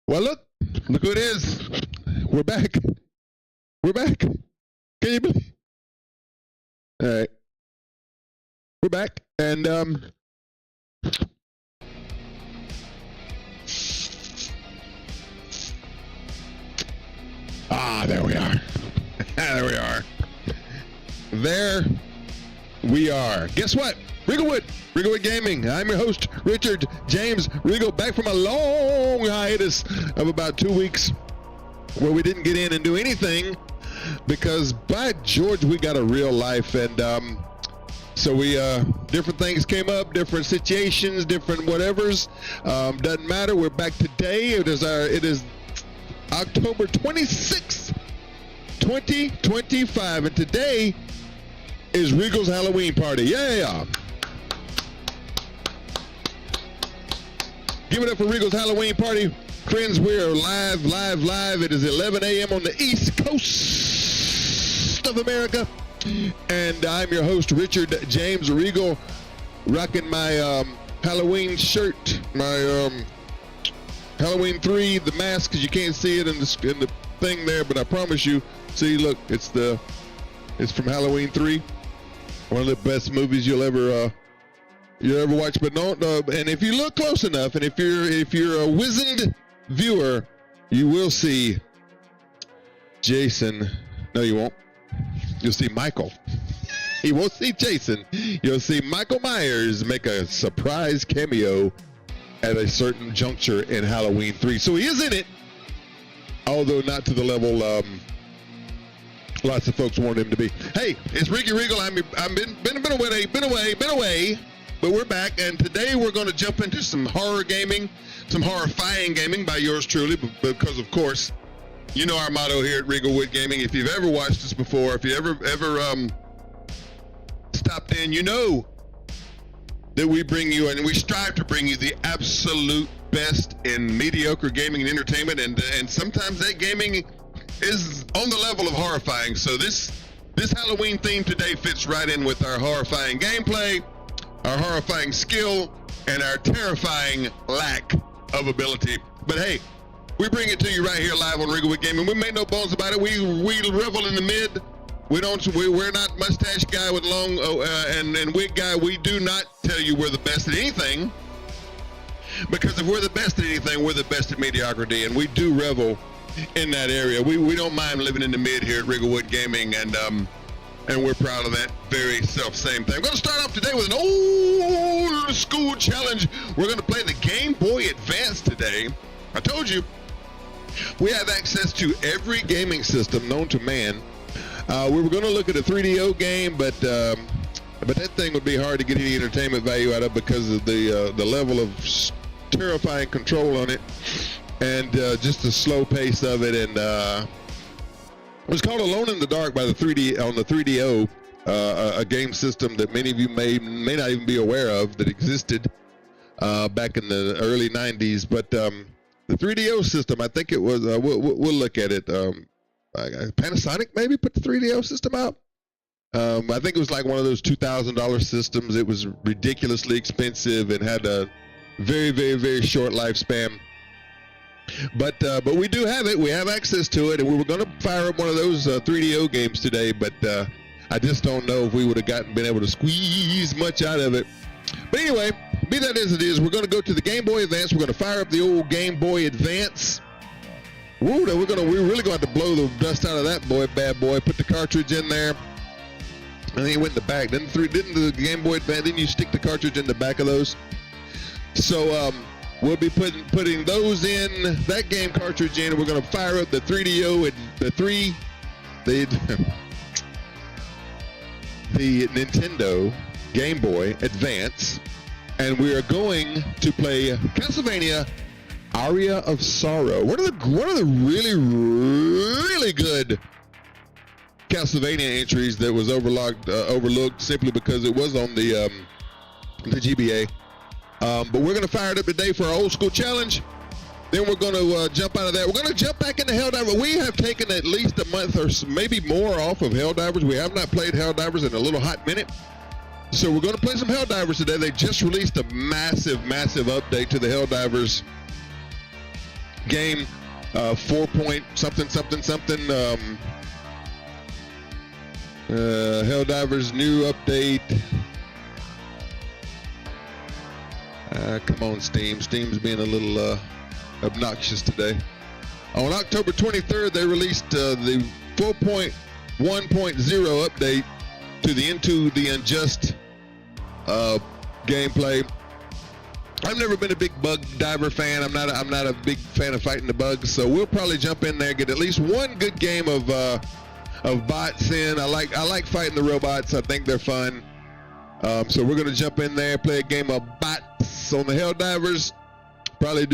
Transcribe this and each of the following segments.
Well, look who it is. We're back. We're back. Can you believe? All right. We're back. And, there we are. There we are. There we are. Guess what? Regalwood Gaming. I'm your host, Richard James Regal, back from a long hiatus of about 2 weeks where we didn't get in and do anything because, by George, we got a real life. And so we, different things came up, different situations, different whatevers. Doesn't matter. We're back today. It is October 26th, 2025. And today is Regal's Halloween party. Yeah. Give it up for Regal's Halloween party. Friends, we are live. It is 11 a.m. on the East Coast of America. And I'm your host, Richard James Regal, rocking my Halloween shirt, my Halloween 3, the mask, because you can't see it in the thing there, but I promise you, see, look, it's from Halloween 3, one of the best movies you'll ever watch. But no, and if you look close enough, and if you're a wizened viewer, you will see Jason. No, you won't. You'll see Michael. You won't see Jason. You'll see Michael Myers make a surprise cameo at a certain juncture in Halloween 3. So he is in it, although not to the level lots of folks want him to be. Hey, it's Ricky Regal. I've been away, but we're back, and today we're going to jump into some horror gaming, some horrifying gaming by yours truly, because of course, you know our motto here at Regalwood Gaming. If you've ever watched us before, if you ever stopped in, you know that we bring you, and we strive to bring you, the absolute best in mediocre gaming and entertainment, and sometimes that gaming is on the level of horrifying. So this Halloween theme today fits right in with our horrifying gameplay, our horrifying skill, and our terrifying lack of ability. But hey, we bring it to you right here live on Regalwood Gaming. We make no bones about it. We revel in the mid. We're not mustache guy with long and wig guy. We do not tell you we're the best at anything, because if we're the best at anything, we're the best at mediocrity, and we do revel in that area. We don't mind living in the mid here at Regalwood Gaming, and we're proud of that very same thing. I'm going to start off today with an old school challenge. We're going to play the Game Boy Advance today. I told you, we have access to every gaming system known to man. We were going to look at a 3DO game, but that thing would be hard to get any entertainment value out of because of the level of terrifying control on it, and just the slow pace of it. And it was called Alone in the Dark by the 3DO, a game system that many of you may not even be aware of that existed back in the early 90s. But the 3DO system, I think it was, we'll look at it. Panasonic maybe put the 3DO system out. I think it was like one of those $2,000 systems. It was ridiculously expensive and had a very, very, very short lifespan. But we do have it. We have access to it, and we were going to fire up one of those 3DO games today, but I just don't know if we would have been able to squeeze much out of it. But anyway, be that as it is, we're going to go to the Game Boy Advance. We're going to fire up the old Game Boy Advance. Woo, we're really going to have to blow the dust out of that bad boy. Put the cartridge in there, and then he went in the back. Didn't the Game Boy Advance? Didn't you stick the cartridge in the back of those? So we'll be putting those in, that game cartridge in, and we're going to fire up the 3DO and the Nintendo Game Boy Advance, and we are going to play Castlevania Aria of Sorrow. One of the really, really good Castlevania entries that was overlooked simply because it was on the GBA. But we're going to fire it up today for our old school challenge. Then we're going to jump out of that. We're going to jump back into Helldivers. We have taken at least a month or maybe more off of Helldivers. We have not played Helldivers in a little hot minute. So we're going to play some Helldivers today. They just released a massive, massive update to the Helldivers game, 4 point something. Helldivers new update. Come on, Steam. Steam's being a little obnoxious today. On October 23rd, they released the 4.1.0 update to the Into the Unjust gameplay. I've never been a big bug diver fan. I'm not a big fan of fighting the bugs, so we'll probably jump in there, get at least one good game of bots in. I like fighting the robots. I think they're fun. So we're gonna jump in there, play a game of bots on the Helldivers. Probably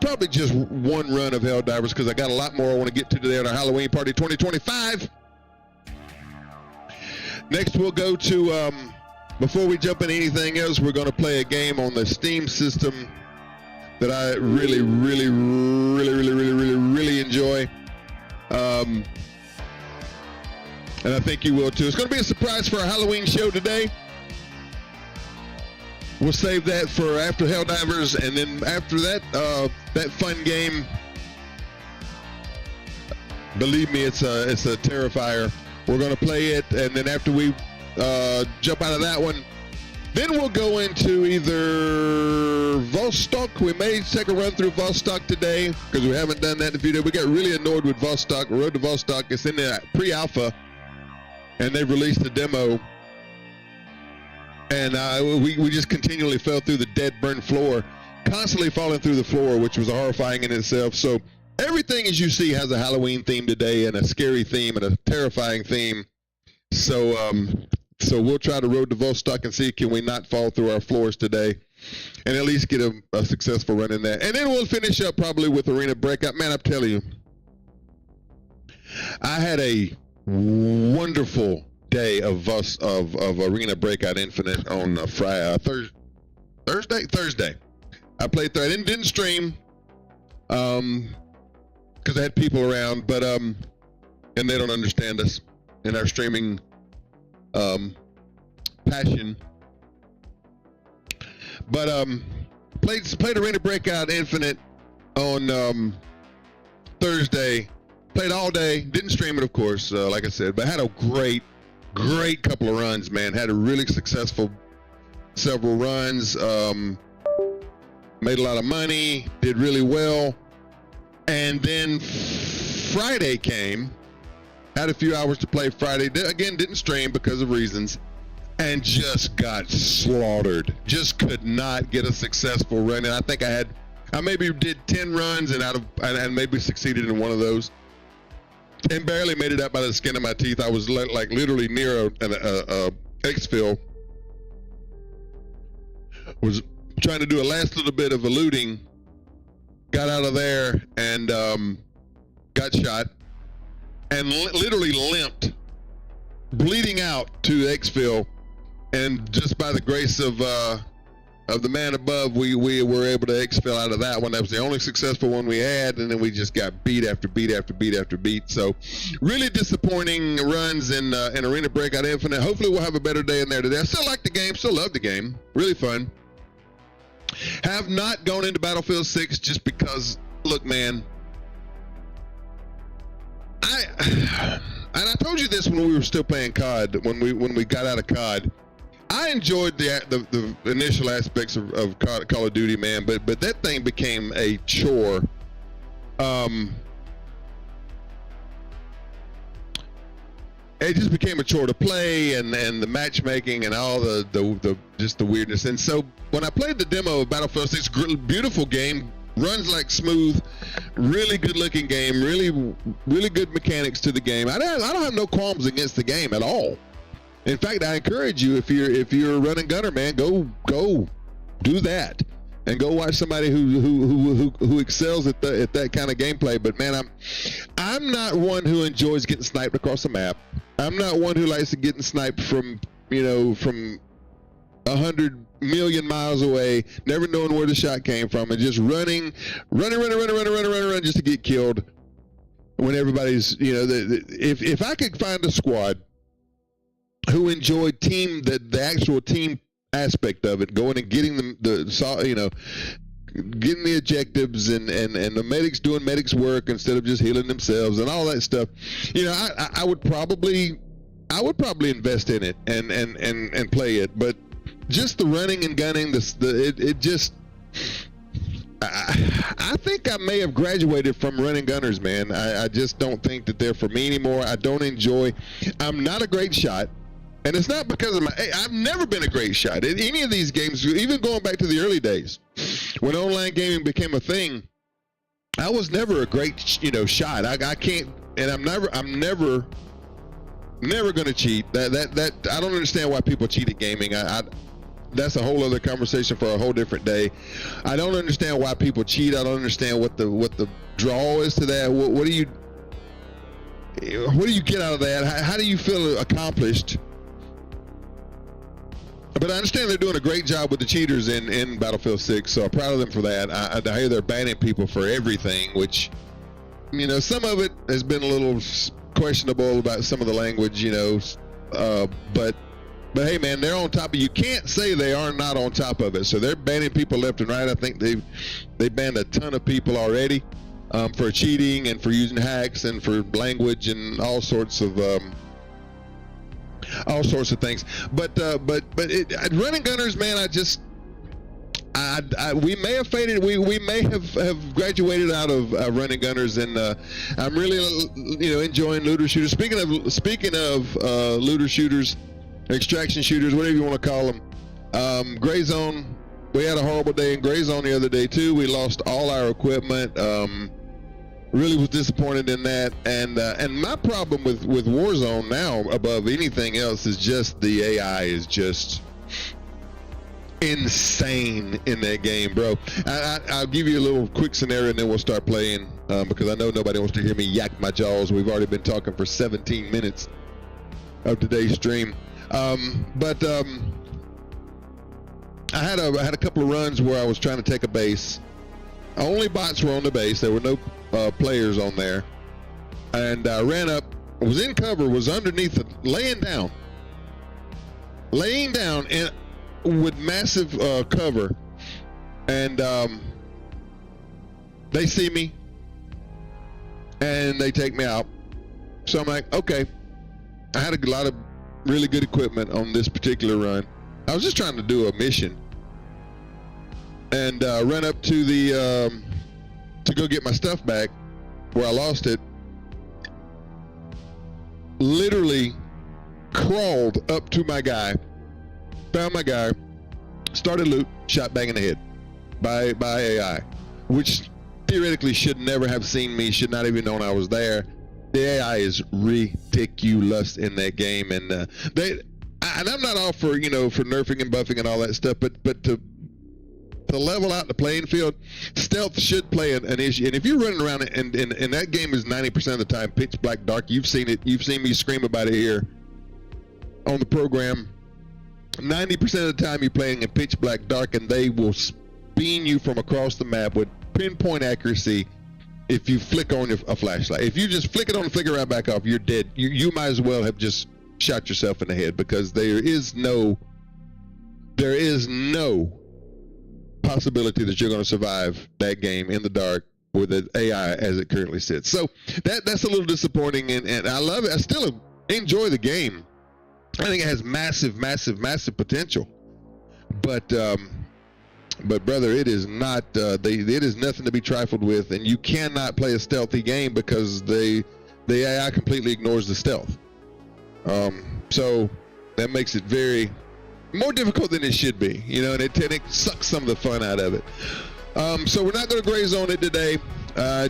probably just one run of Helldivers because I got a lot more I want to get to today on our Halloween Party 2025. Next, we'll go to, before we jump into anything else, we're going to play a game on the Steam system that I really enjoy. And I think you will too. It's going to be a surprise for our Halloween show today. We'll save that for after Helldivers, and then after that, that fun game. Believe me, it's a terrifier. We're going to play it, and then after we jump out of that one, then we'll go into either Vostok. We may take a run through Vostok today because we haven't done that in a few days. We got really annoyed with Vostok. Road to Vostok. It's in the pre-alpha, and they've released a demo. And we just continually fell through the dead, burnt floor, constantly falling through the floor, which was horrifying in itself. So everything, as you see, has a Halloween theme today, and a scary theme, and a terrifying theme. So we'll try to road to Vostok and see can we not fall through our floors today, and at least get a successful run in there. And then we'll finish up probably with Arena Breakout. Man, I'm telling you, I had a wonderful day of Arena Breakout Infinite on Thursday. I played through. I didn't stream because I had people around, but and they don't understand us in our streaming passion. But played Arena Breakout Infinite on Thursday. Played all day. Didn't stream it, of course, like I said, but had a great couple of runs, man. Had a really successful several runs. Made a lot of money. Did really well. And then Friday came. Had a few hours to play Friday. Again, didn't stream because of reasons. And just got slaughtered. Just could not get a successful run. And I think I maybe did 10 runs and maybe succeeded in one of those. And barely made it up by the skin of my teeth. I was like literally near a exfil. Was trying to do a last little bit of eluding. Got out of there and got shot. And literally limped, bleeding out to exfil. And just by the grace of the man above, we were able to exfil out of that one. That was the only successful one we had, and then we just got beat after beat after beat after beat. So really disappointing runs in Arena Breakout Infinite. Hopefully we'll have a better day in there today. I still like the game, still love the game. Really fun. Have not gone into Battlefield 6 just because, look, man, and I told you this when we were still playing COD, when we got out of COD. I enjoyed the initial aspects of Call of Duty, man, but that thing became a chore. It just became a chore to play, and the matchmaking and all the just the weirdness. And so when I played the demo of Battlefield 6, beautiful game, runs like smooth, really good looking game, really good mechanics to the game. I don't have no qualms against the game at all. In fact, I encourage you, if you're a running gunner, man, go do that, and go watch somebody who excels at that kind of gameplay. But man, I'm not one who enjoys getting sniped across the map. I'm not one who likes to getting sniped from 100 million miles away, never knowing where the shot came from, and just running just to get killed. When everybody's, if I could find a squad who enjoyed the actual team aspect of it, going and getting them getting the objectives and the medics doing medics work instead of just healing themselves and all that stuff. You know, I would probably invest in it and play it, but just the running and gunning, it just. I think I may have graduated from running gunners, man. I just don't think that they're for me anymore. I don't enjoy. I'm not a great shot, and it's not because of my. I've never been a great shot in any of these games. Even going back to the early days, when online gaming became a thing, I was never a great, shot. I can't, and I'm never going to cheat. That I don't understand why people cheat at gaming. That's a whole other conversation for a whole different day. I don't understand why people cheat. I don't understand what the draw is to that. What do you get out of that? How do you feel accomplished? But I understand they're doing a great job with the cheaters in Battlefield 6, so I'm proud of them for that. I hear they're banning people for everything, which, some of it has been a little questionable about some of the language, But hey, man, they're on top of. You can't say they are not on top of it. So they're banning people left and right. I think they banned a ton of people already for cheating and for using hacks and for language and all sorts of things. But running gunners, man, we may have faded. We may have graduated out of running gunners, and I'm really enjoying looter shooters. Speaking of looter shooters. Extraction shooters, whatever you want to call them. Gray Zone, we had a horrible day in Gray Zone the other day too. We lost all our equipment. Really was disappointed in that. And my problem with Warzone now, above anything else, is just the AI is just insane in that game, bro. I'll give you a little quick scenario and then we'll start playing because I know nobody wants to hear me yak my jaws. We've already been talking for 17 minutes of today's stream. I had a couple of runs where I was trying to take a base. Only bots were on the base. There were no players on there. And I ran up, was in cover, was underneath it, laying down and with massive cover. And they see me and they take me out. So I'm like, okay. I had a lot of really good equipment on this particular run. I was just trying to do a mission and run up to the to go get my stuff back where I lost it. Literally crawled up to my guy, found my guy, started loot, shot bang in the head by AI, which theoretically should never have seen me, should not even known I was there. The AI is ridiculous in that game, and and I'm not all for for nerfing and buffing and all that stuff, but to level out the playing field, stealth should play an issue. And if you're running around and that game is 90% of the time pitch black dark, you've seen it. You've seen me scream about it here on the program. 90% of the time you're playing in pitch black dark, and they will beam you from across the map with pinpoint accuracy. If you flick on a flashlight, if you just flick it on and flick it right back off, you're dead. You might as well have just shot yourself in the head, because there is no possibility that you're going to survive that game in the dark with the AI as it currently sits. So that's a little disappointing, and I love it. I still enjoy the game. I think it has massive potential, but brother, it is not. It is nothing to be trifled with, and you cannot play a stealthy game because the AI completely ignores the stealth. So that makes it very more difficult than it should be, and it sucks some of the fun out of it. So we're not going to Gray Zone it today. I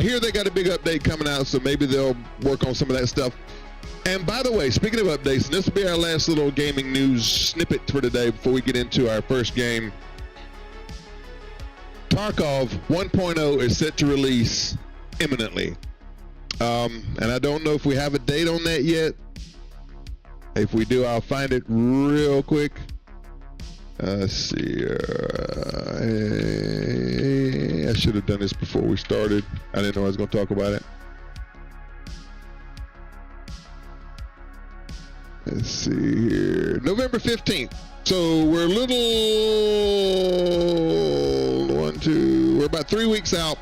hear they got a big update coming out, so maybe they'll work on some of that stuff. And by the way, speaking of updates, and this will be our last little gaming news snippet for today before we get into our first game. Tarkov 1.0 is set to release imminently. And I don't know if we have a date on that yet. If we do, I'll find it real quick. Let's see. I should have done this before we started. I didn't know I was going to talk about it. Let's see here. November 15th. So we're a little, we're about 3 weeks out.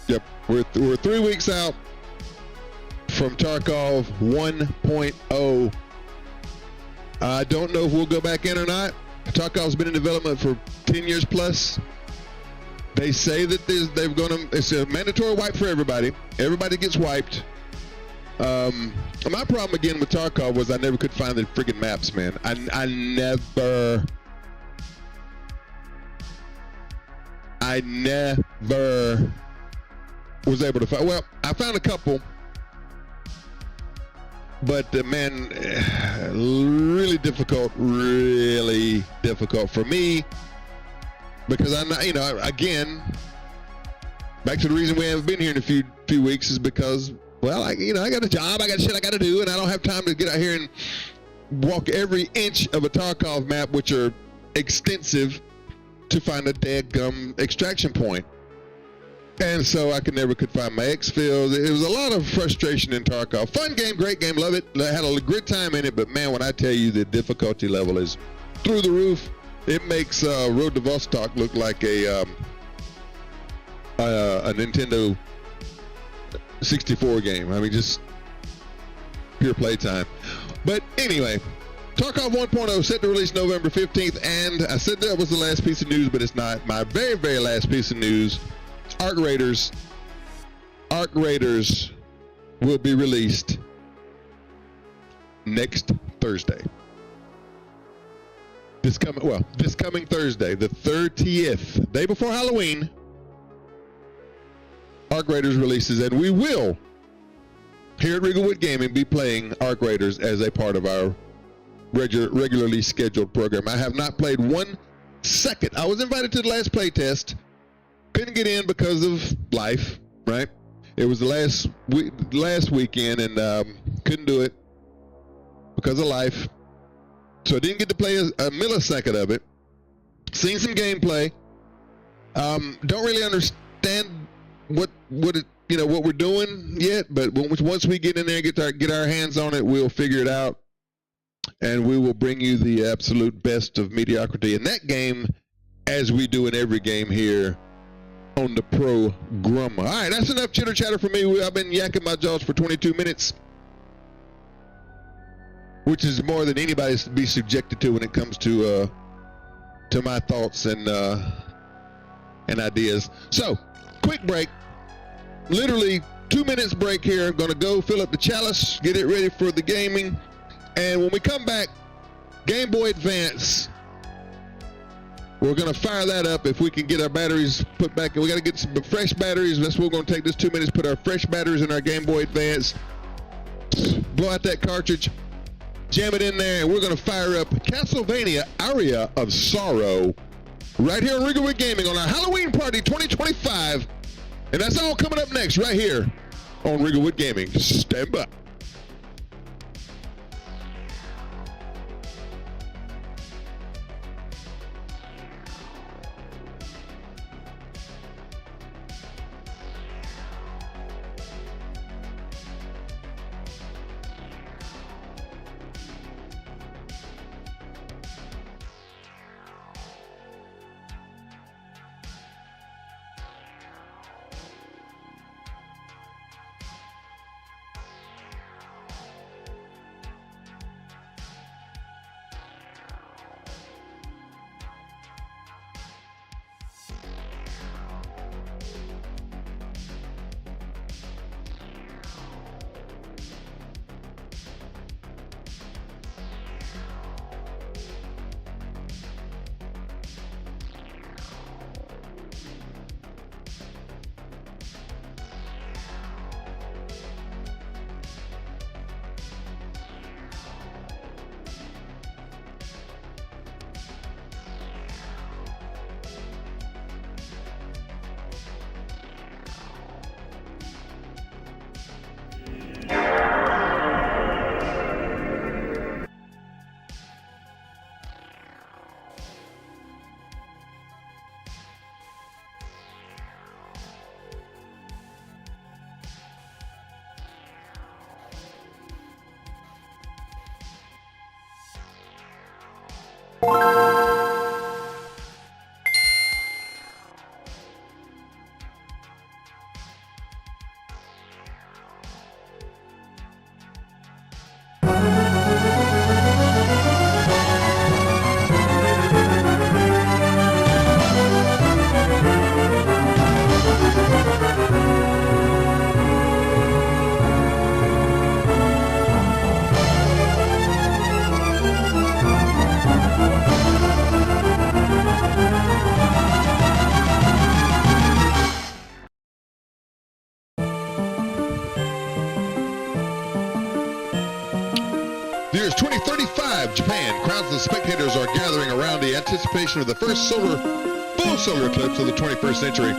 Yep, we're 3 weeks out from Tarkov 1.0. I don't know if we'll go back in or not. Tarkov's been in development for 10 years plus. They say that it's a mandatory wipe for everybody. Everybody gets wiped. My problem again with Tarkov was I never could find the friggin' maps, man. I never was able to find. Well, I found a couple, but man, really difficult for me. Because I'm not, again, back to the reason we haven't been here in a few weeks is because, well, I got a job, I got shit I got to do, and I don't have time to get out here and walk every inch of a Tarkov map, which are extensive, to find a dadgum extraction point. And so I never could find my exfils. It was a lot of frustration in Tarkov. Fun game, great game, love it. I had a good time in it, but man, when I tell you the difficulty level is through the roof. It makes Road to Vostok look like a Nintendo 64 game. I mean, just pure playtime. But anyway, Tarkov 1.0 set to release November 15th, and I said that was the last piece of news, but it's not. My very, very last piece of news, Arc Raiders will be released next Thursday. This coming Thursday, the 30th, day before Halloween, Arc Raiders releases, and we will, here at Regal Gaming, be playing Arc Raiders as a part of our regularly scheduled program. I have not played 1 second. I was invited to the last play test, couldn't get in because of life, right? It was the last weekend, and couldn't do it because of life. So I didn't get to play a millisecond of it. Seen some gameplay. Don't really understand what we're doing yet, but once we get in there and get our hands on it, we'll figure it out, and we will bring you the absolute best of mediocrity in that game, as we do in every game here on the program. All right, that's enough chitter chatter for me. I've been yakking my jaws for 22 minutes. Which is more than anybody's to be subjected to when it comes to my thoughts and ideas. So, quick break. Literally 2 minutes break here. I'm gonna go fill up the chalice, get it ready for the gaming, and when we come back, Game Boy Advance. We're gonna fire that up if we can get our batteries put back. We gotta get some fresh batteries. That's what we're gonna take this 2 minutes. Put our fresh batteries in our Game Boy Advance. Blow out that cartridge. Jam it in there, and we're going to fire up Castlevania Aria of Sorrow right here on Regal Gaming on our Halloween Party 2025. And that's all coming up next right here on Regal Gaming. Stand by. year is 2035, Japan. Crowds of spectators are gathering around the anticipation of the first full solar eclipse of the 21st century.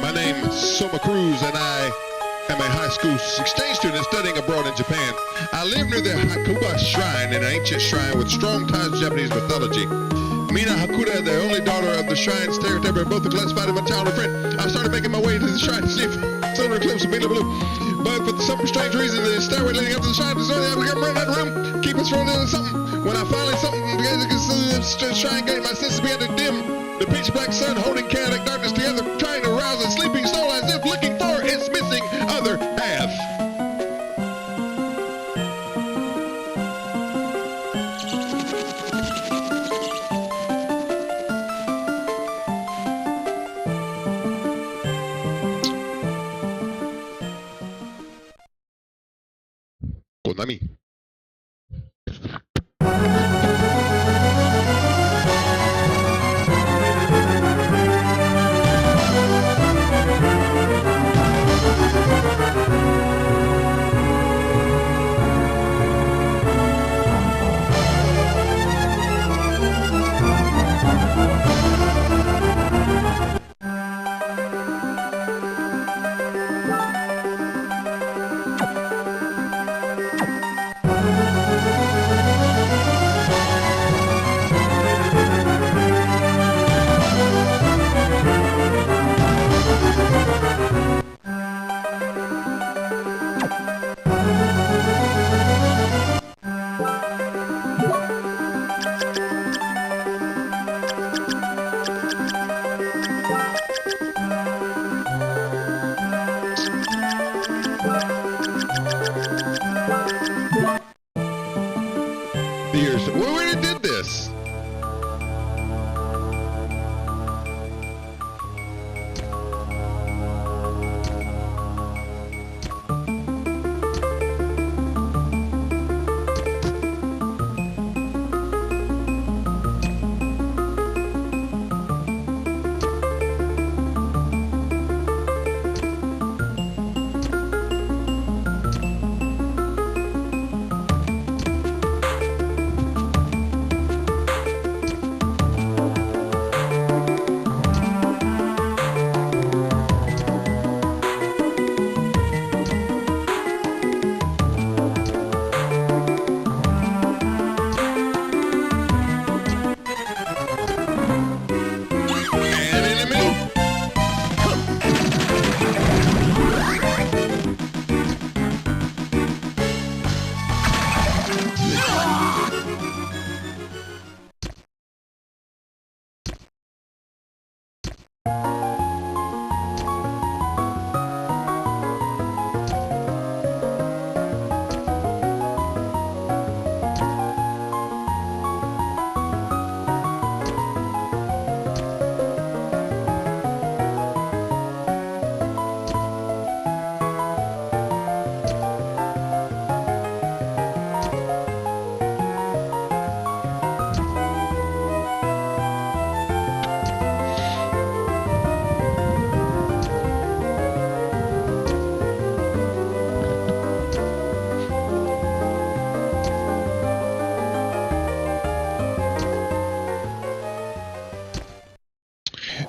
My name is Soma Cruz, and I am a high school exchange student studying abroad in Japan. I live near the Hakuba Shrine, an ancient shrine with strong ties to Japanese mythology. Mina Hakuda, the only daughter of the shrine, stereotype both the classified of my childhood friend. I started making my way to the shrine to see if solar eclipse would be blue. But for some strange reason, the stairway leading up to the shrine decided to come right out of the room, keep us from doing something. When I finally the shrine gate, my senses began to dim. The pitch black sun holding chaotic darkness together, trying to rouse a sleeping soul as if looking for its missing other half. Konami. We already did this.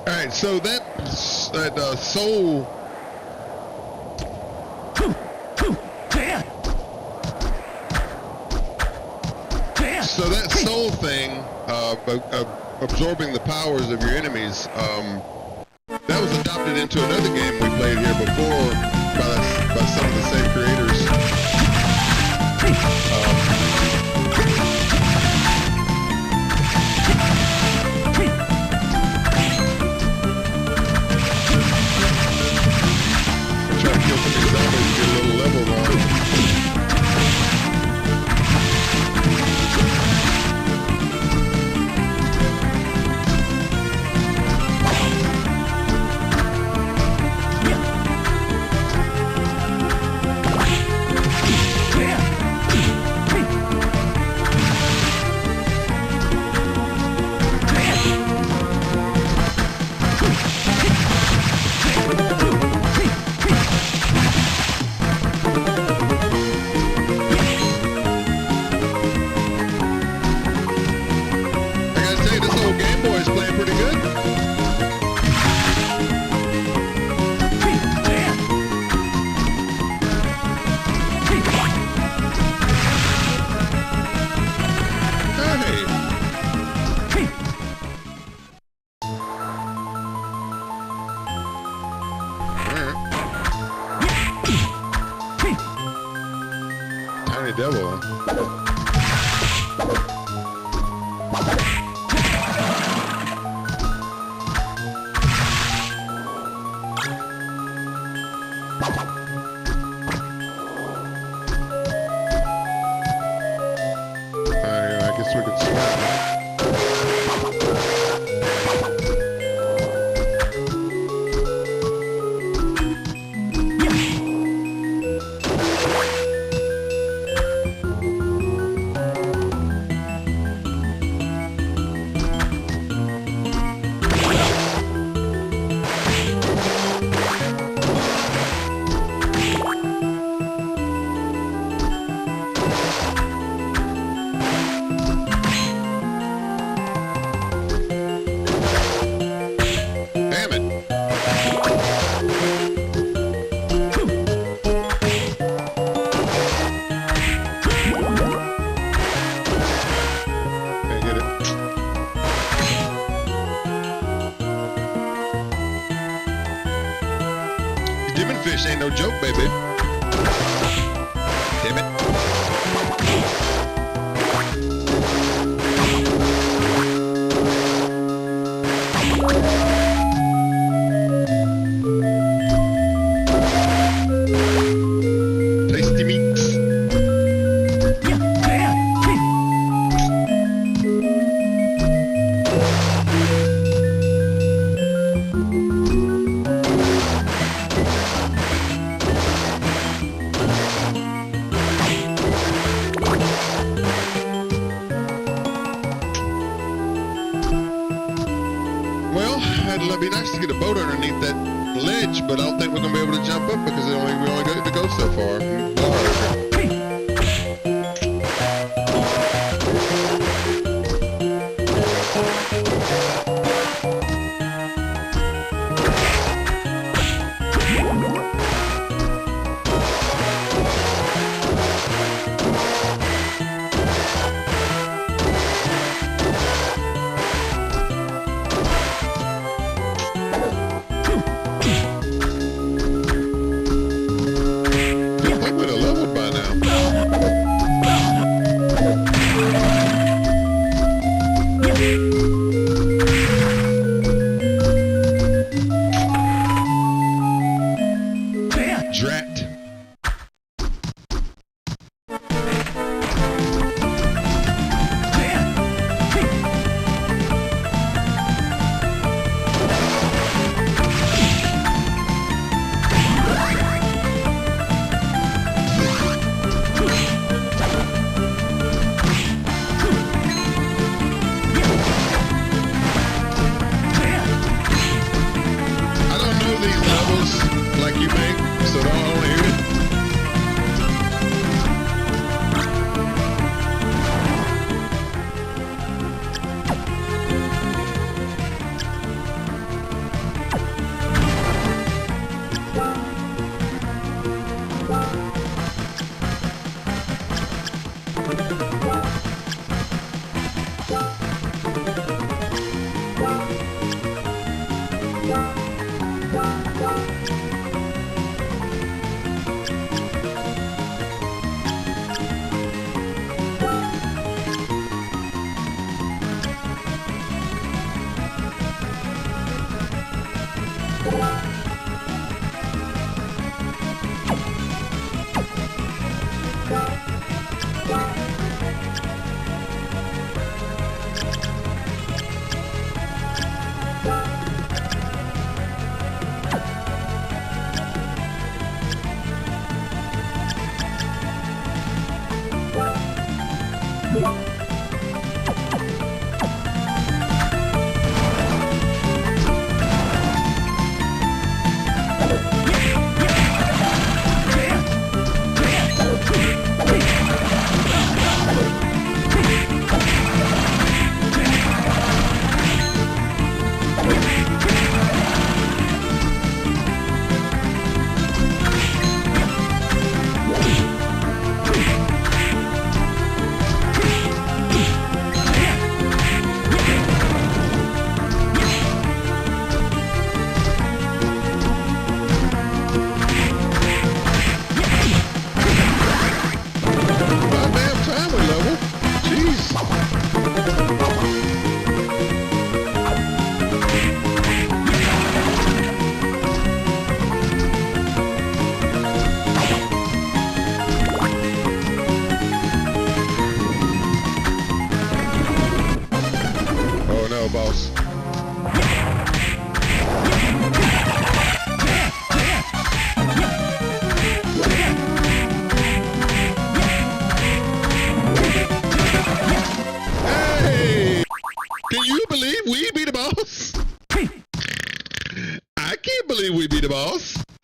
All right, so that soul. So that soul thing, absorbing the powers of your enemies, that was adopted into another game we played here before by some of the same creators. Try to kill some of these zombies to get a little level wrong. devil. I guess we could swap. Fish ain't no joke, baby. Damn it. Tasty meats. It'd be nice to get a boat underneath that ledge, but I don't think we're gonna be able to jump up because we only get to go so far.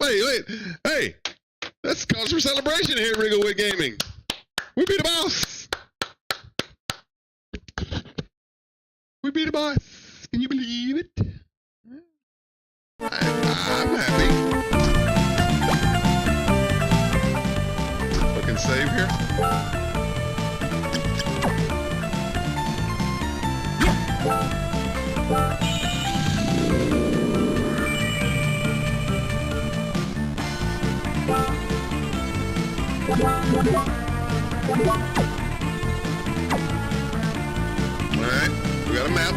Wait. Hey, that's cause for celebration here at Regal Gaming. We beat a boss. We beat a boss. Can you believe it? I'm happy. Fucking save here. Alright, we got a map.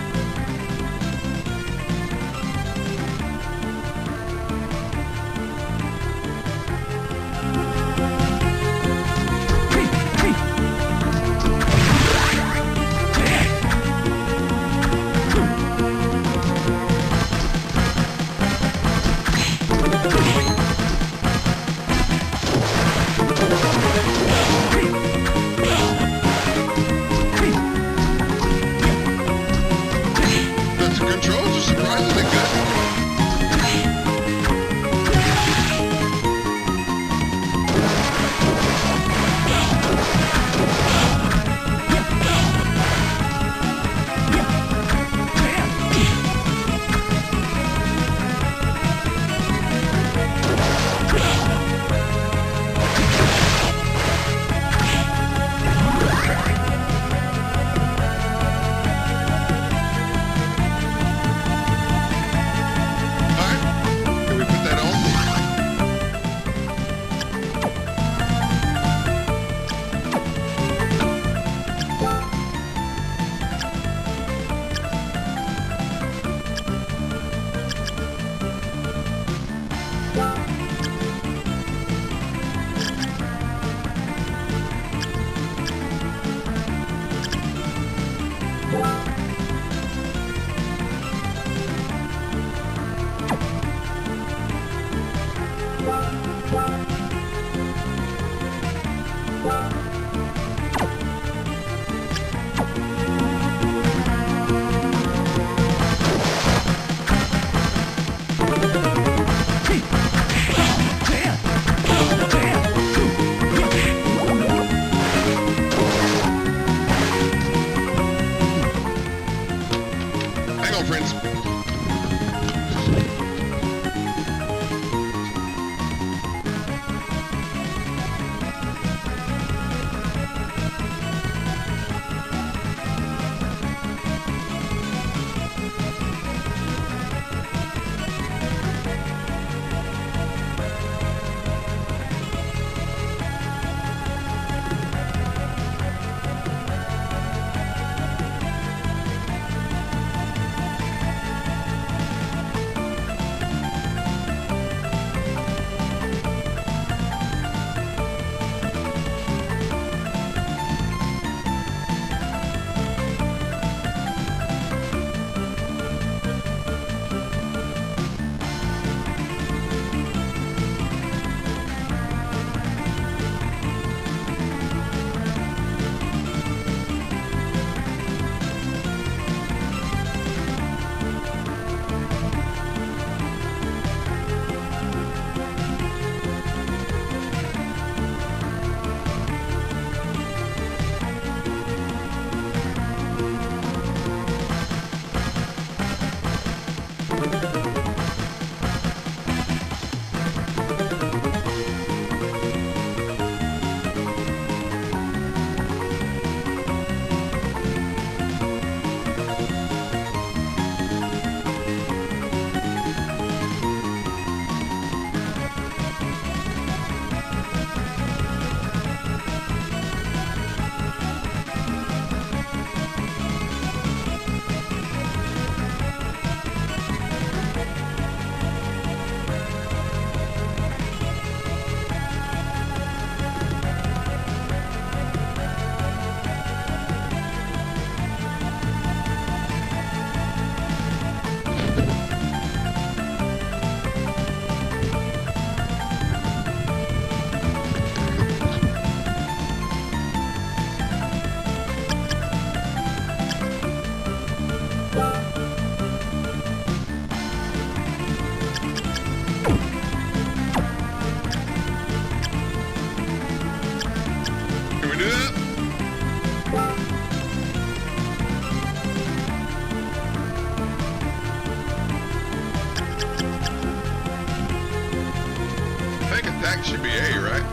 attack should be A, right?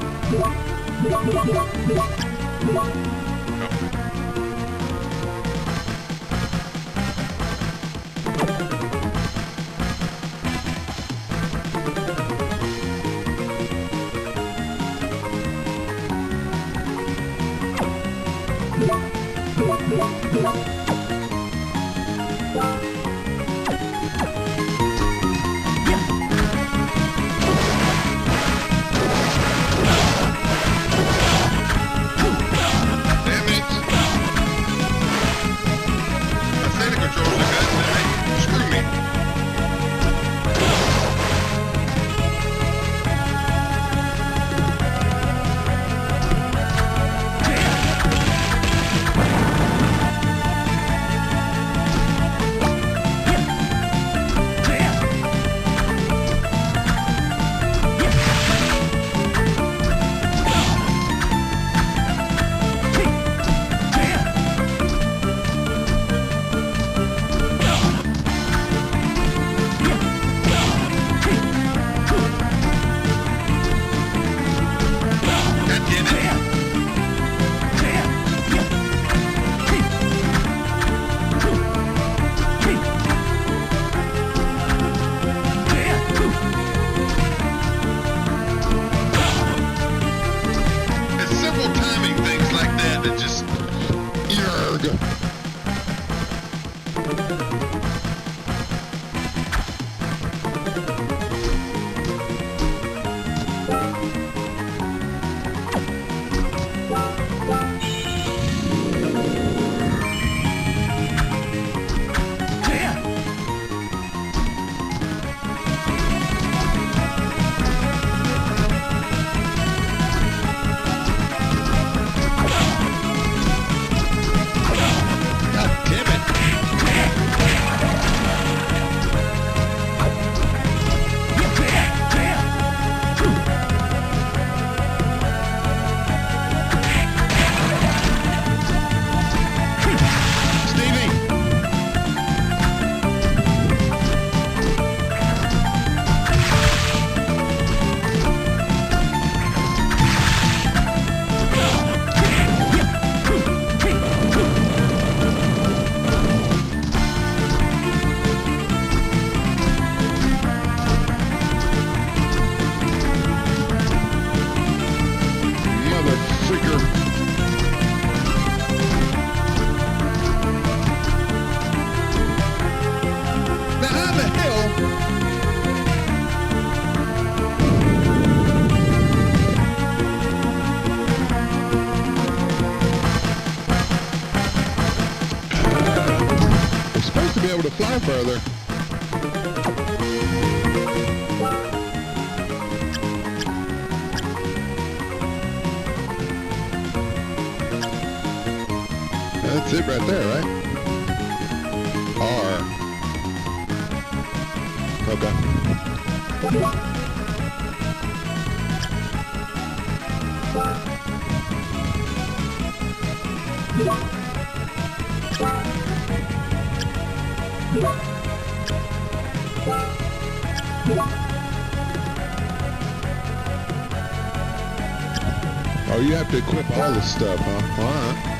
To fly further. That's it right there, right? R. Okay. Oh, you have to equip all this stuff, huh? All right.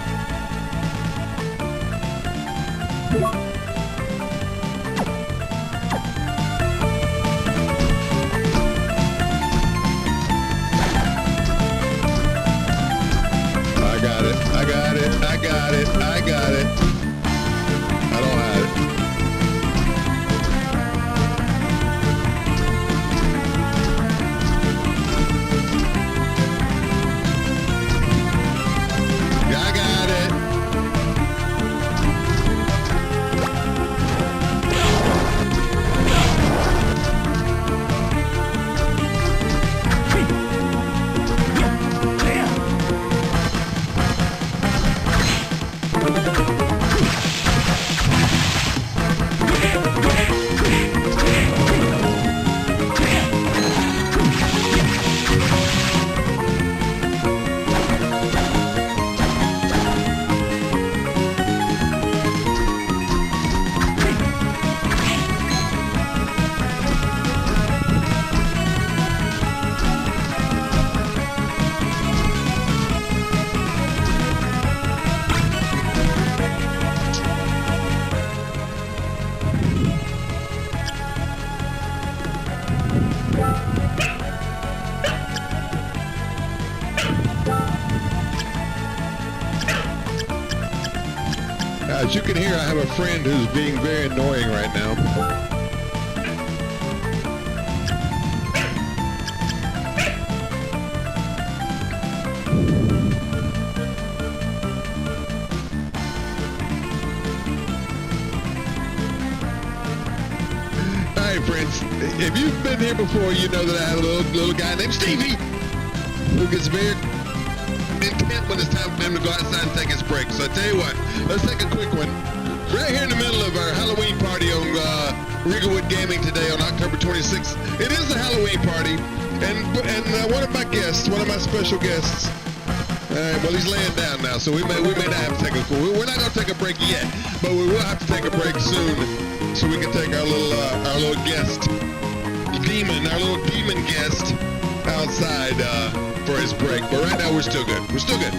I got it. I got it. I got it. I got it. I don't have it. As you can hear, I have a friend who's being very annoying right now. Alright friends, if you've been here before, you know that I have a little guy named Stevie who gets very intent when it's time for him to go outside and take his break. So I tell you what, let's take a quick one. Right here in the middle of our Halloween party on Regal Gaming today on October 26th. It is a Halloween party, and one of my guests, one of my special guests, well, he's laying down now, so we may not have to take we're not going to take a break yet, but we will have to take a break soon, so we can take our little guest, our little demon guest, outside for his break. But right now we're still good. We're still good.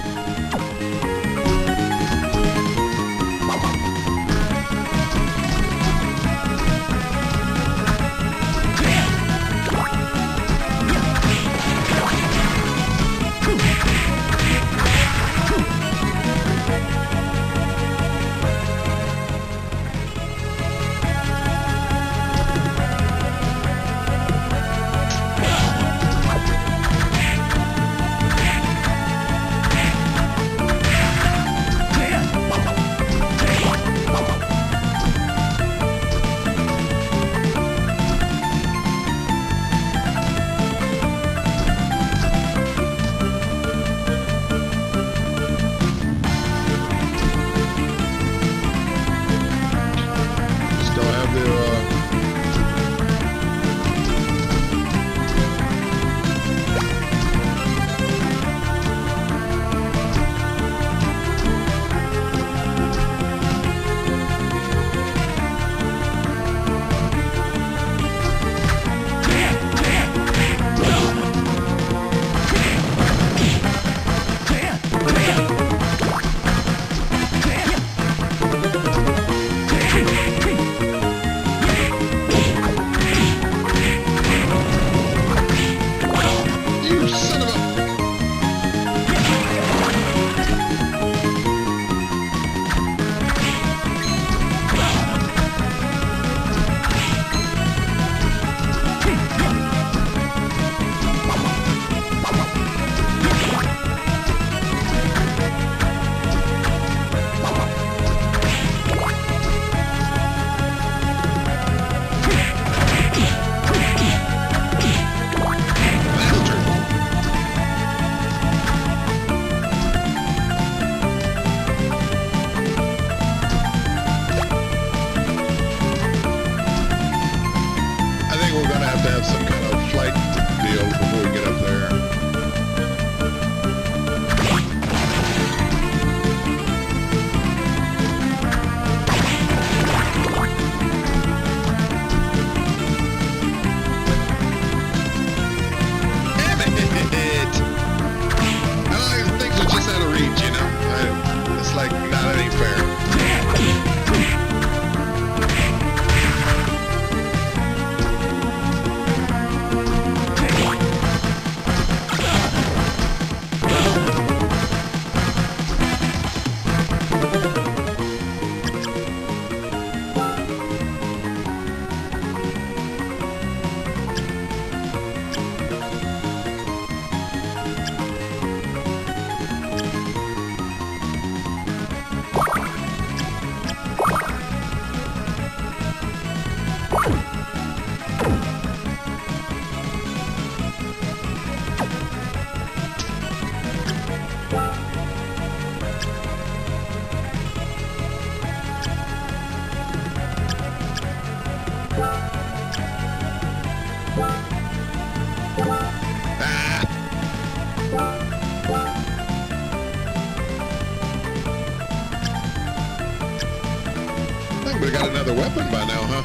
We got another weapon by now, huh?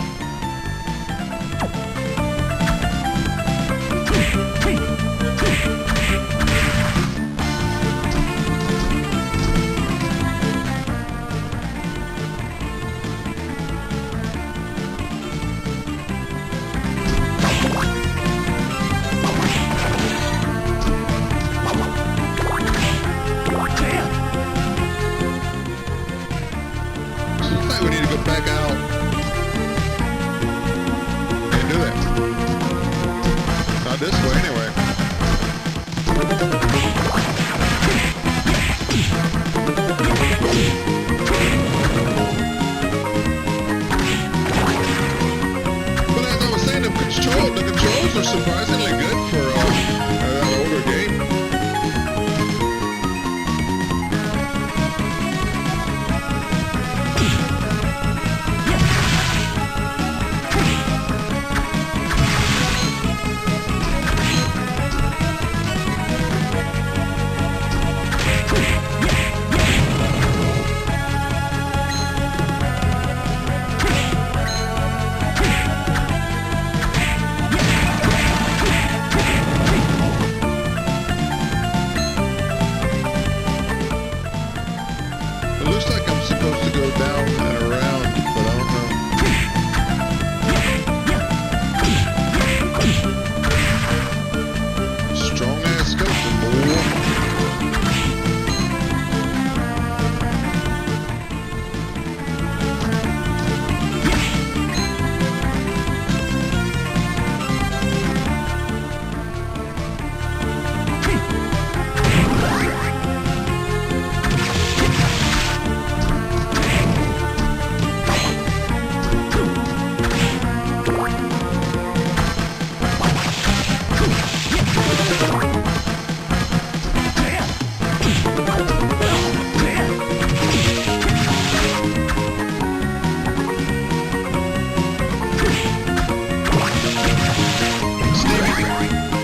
anyway. But as I was saying, the controls are surprisingly good for an older game. It looks like I'm supposed to go down and around, but I don't know. Strong ass sculpting, boy.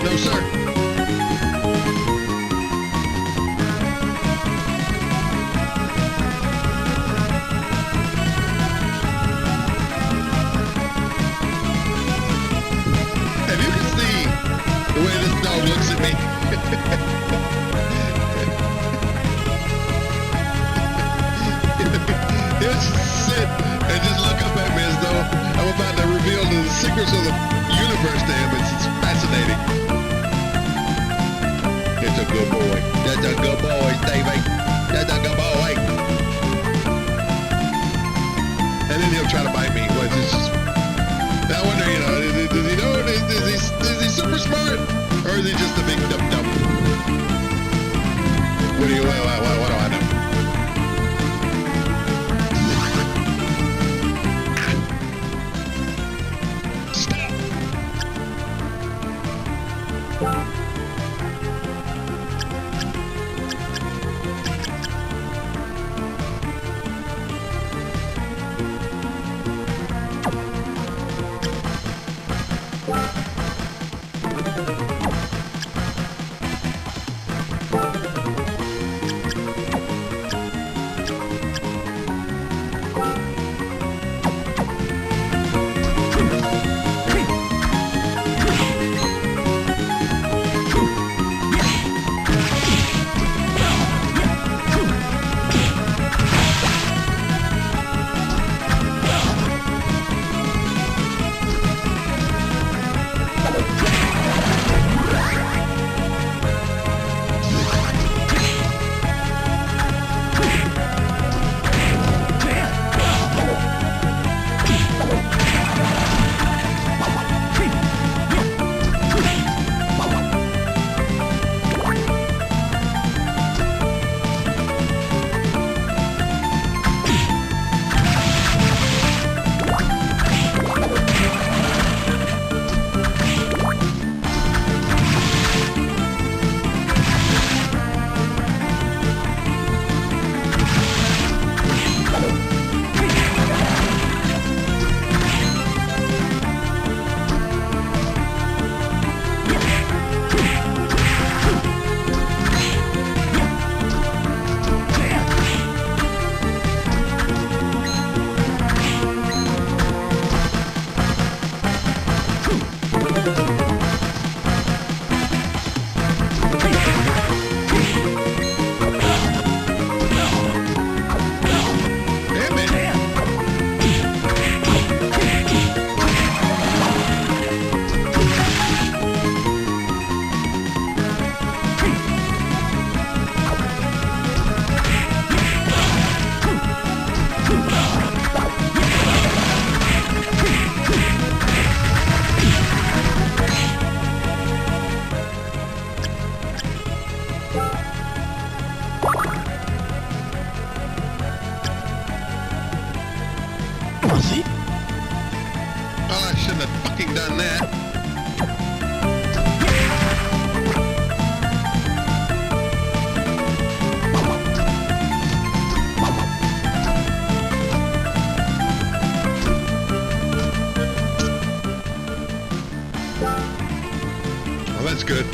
No, sir. If you can see the way this dog looks at me. He'll just sit and just look up at me as though I'm about to reveal the secrets of the universe to him. It's fascinating. It's a good boy. That's a good boy, Stevie. That's a good boy. And then he'll try to bite me. Well, it's just, I wonder, does he know? Is he super smart? Or is he just a big dum-dum? What do I know? Stop! Well, that's good.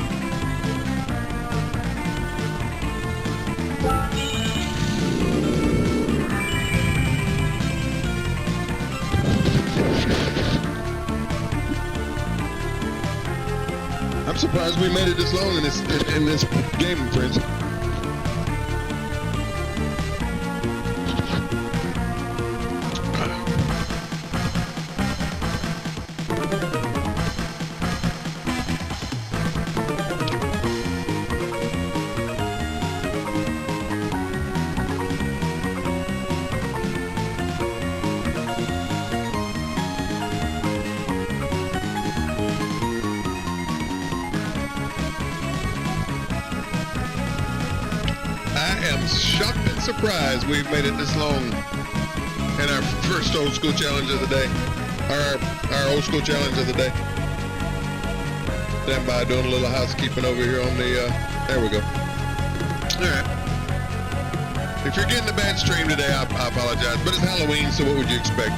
I'm surprised we made it this long in this game, friends. Shocked and surprised we've made it this long in our first old school challenge of the day. Our old school challenge of the day. Stand by doing a little housekeeping over here on the, there we go. Alright. If you're getting a bad stream today, I apologize, but it's Halloween, so what would you expect?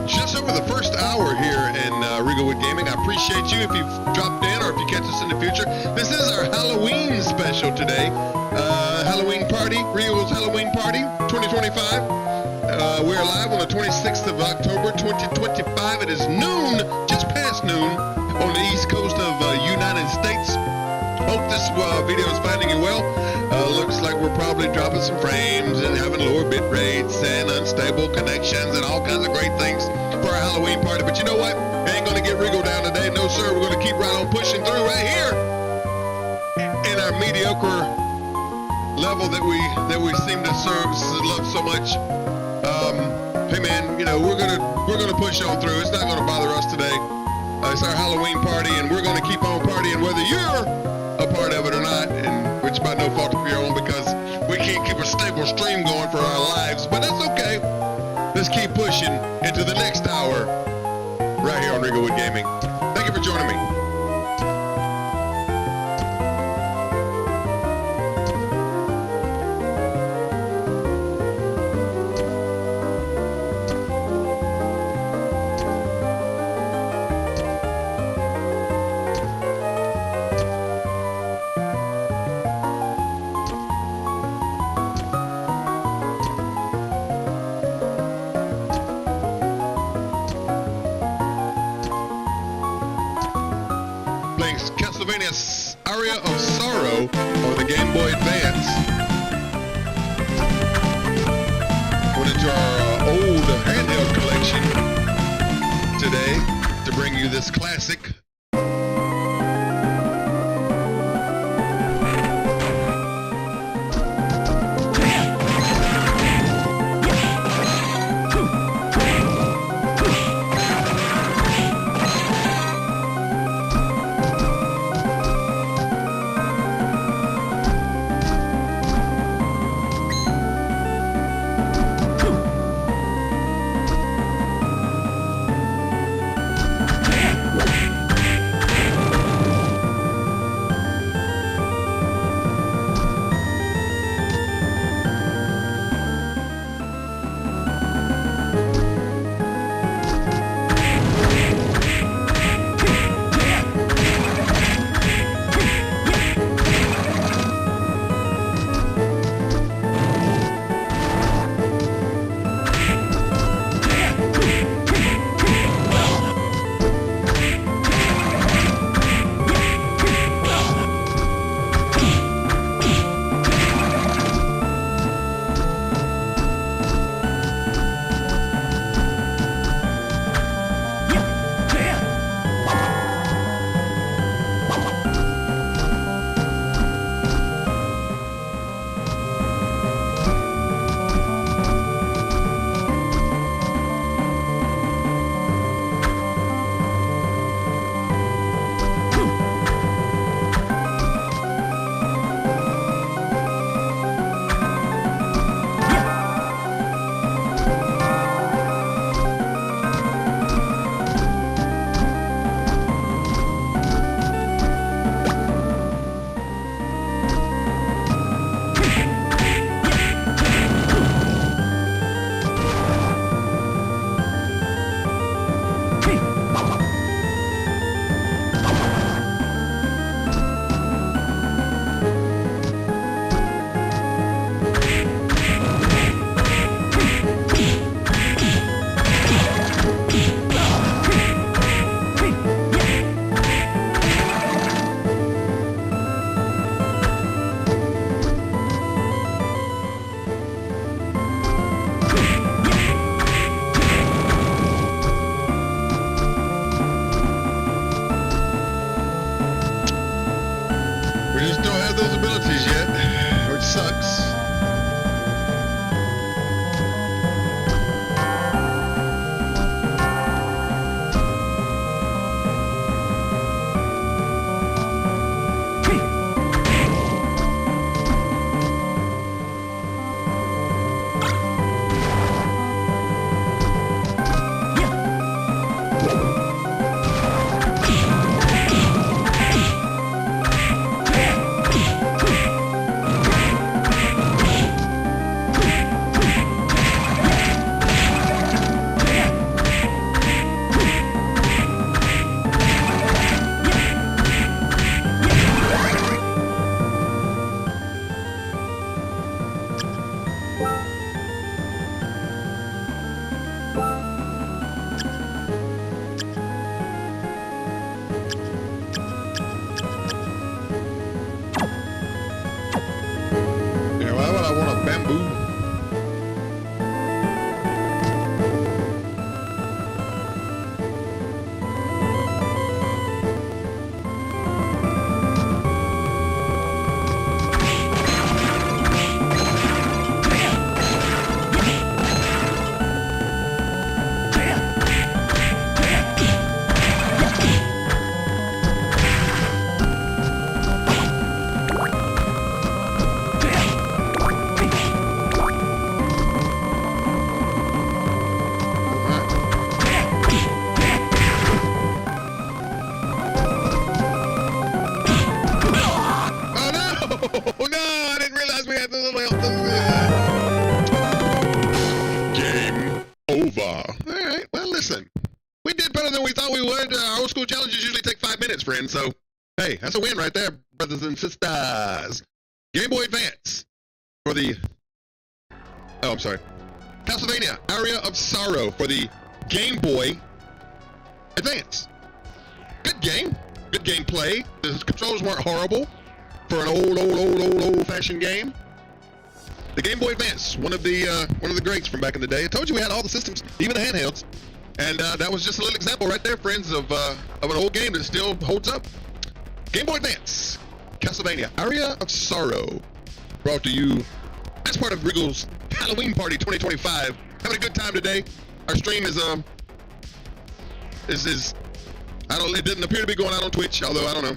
just over the first hour here in Regal Gaming. I appreciate you if you've dropped in or if you catch us in the future. This is our Halloween special today. Halloween party, Regal's Halloween party 2025. We're live on the 26th of October 2025. It is noon, just past noon, on the east coast of United States. Hope this video is finding you well. Looks like we're probably dropping some frames and having lower bit rates and unstable connections and all kinds of great things for our Halloween party. But you know what? Ain't gonna get Regal down today. No sir, we're gonna keep right on pushing through right here in our mediocre level that we seem to love so much. Hey man, you know, we're gonna push on through. It's not gonna bother us today. It's our Halloween party and we're gonna keep on partying whether you're a part of it or not, and which by no fault of your own because we can't keep a stable stream going for our lives, but that's okay. Let's keep pushing into the next hour right here on Regal Gaming. Thank you for joining me. Castlevania Aria of Sorrow on the Game Boy Advance. Went into our old handheld collection today to bring you this classic. over. All right. Well, listen. We did better than we thought we would. Our old school challenges usually take 5 minutes, friends. So, hey, that's a win right there, brothers and sisters. Game Boy Advance for the... Oh, I'm sorry. Castlevania, Aria of Sorrow for the Game Boy Advance. Good game. Good gameplay. The controls weren't horrible for an old-fashioned game. The Game Boy Advance, one of the greats from back in the day. I told you we had all the systems, even the handhelds. And that was just a little example right there, friends, of an old game that still holds up. Game Boy Advance, Castlevania, Aria of Sorrow, brought to you as part of Regal's Halloween Party 2025. Having a good time today. Our stream is it didn't appear to be going out on Twitch, although I don't know.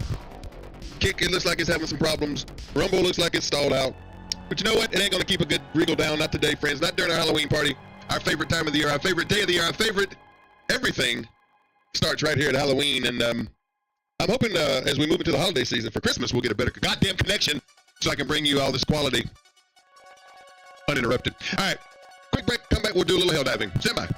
Kick, it looks like it's having some problems. Rumble looks like it's stalled out. But you know what? It ain't gonna keep a good Regal down, not today, friends. Not during our Halloween party. Our favorite time of the year, our favorite day of the year, our favorite everything starts right here at Halloween. And I'm hoping as we move into the holiday season for Christmas, we'll get a better goddamn connection so I can bring you all this quality uninterrupted. All right, quick break, come back, we'll do a little hell diving. Stand by.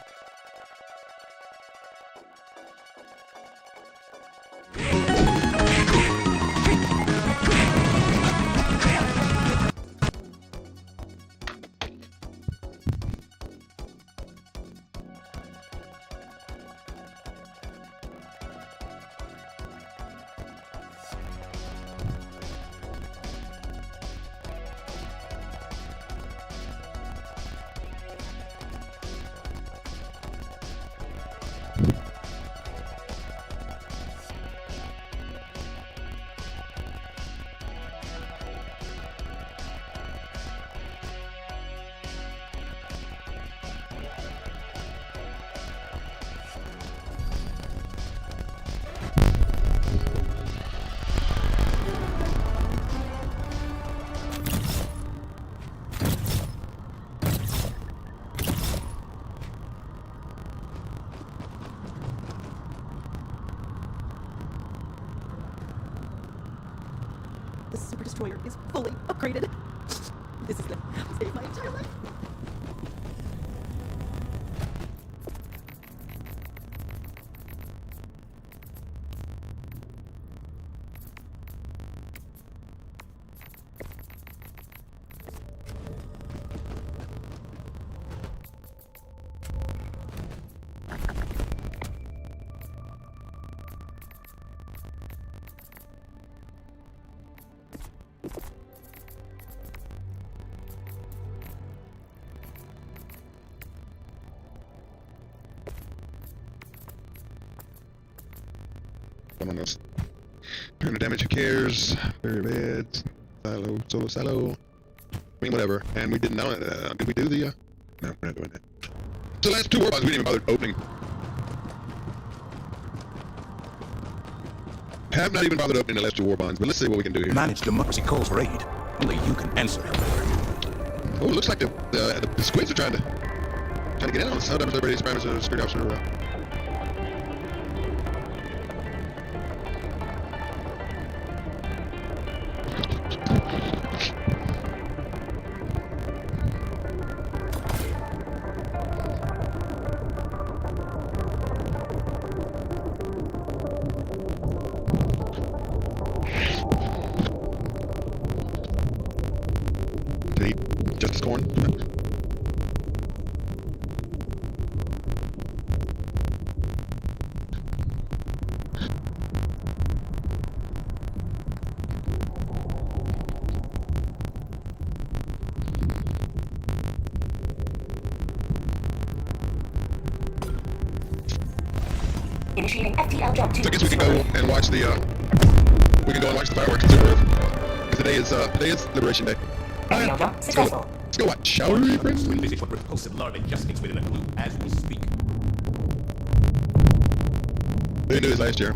The Super Destroyer is fully upgraded. This is going to save my entire life. On those. Turn the damage, who cares? Very bad. Silo. I mean, whatever. And we didn't know it. Did we do the, No, we're not doing that. So the last 2 war bonds we didn't even bother opening. Have not even bothered opening the last 2 war bonds, but let's see what we can do here. Managed democracy calls for aid. Only you can answer. Oh, it looks like the squids are trying to get in on us. How damage everybody's parameters, security officer. Justice Corn. Initiating FTL job 2. So I guess we can go and watch the fireworks in Super. Today is Liberation Day. FTL job successful. Let's go watch, shall we, friends? We envisage what repulsive larvae gestates within a glue as we speak. We didn't do this last year.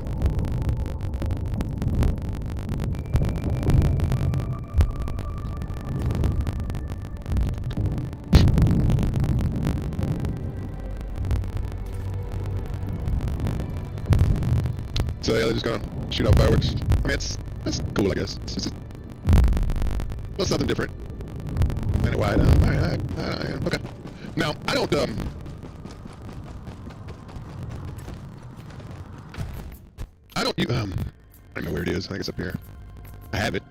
So yeah, they're just gonna shoot off fireworks. I mean, that's cool, I guess. It's just, well, something different. Anyway, okay. Now, I don't I don't know where it is. I think it's up here. I have it.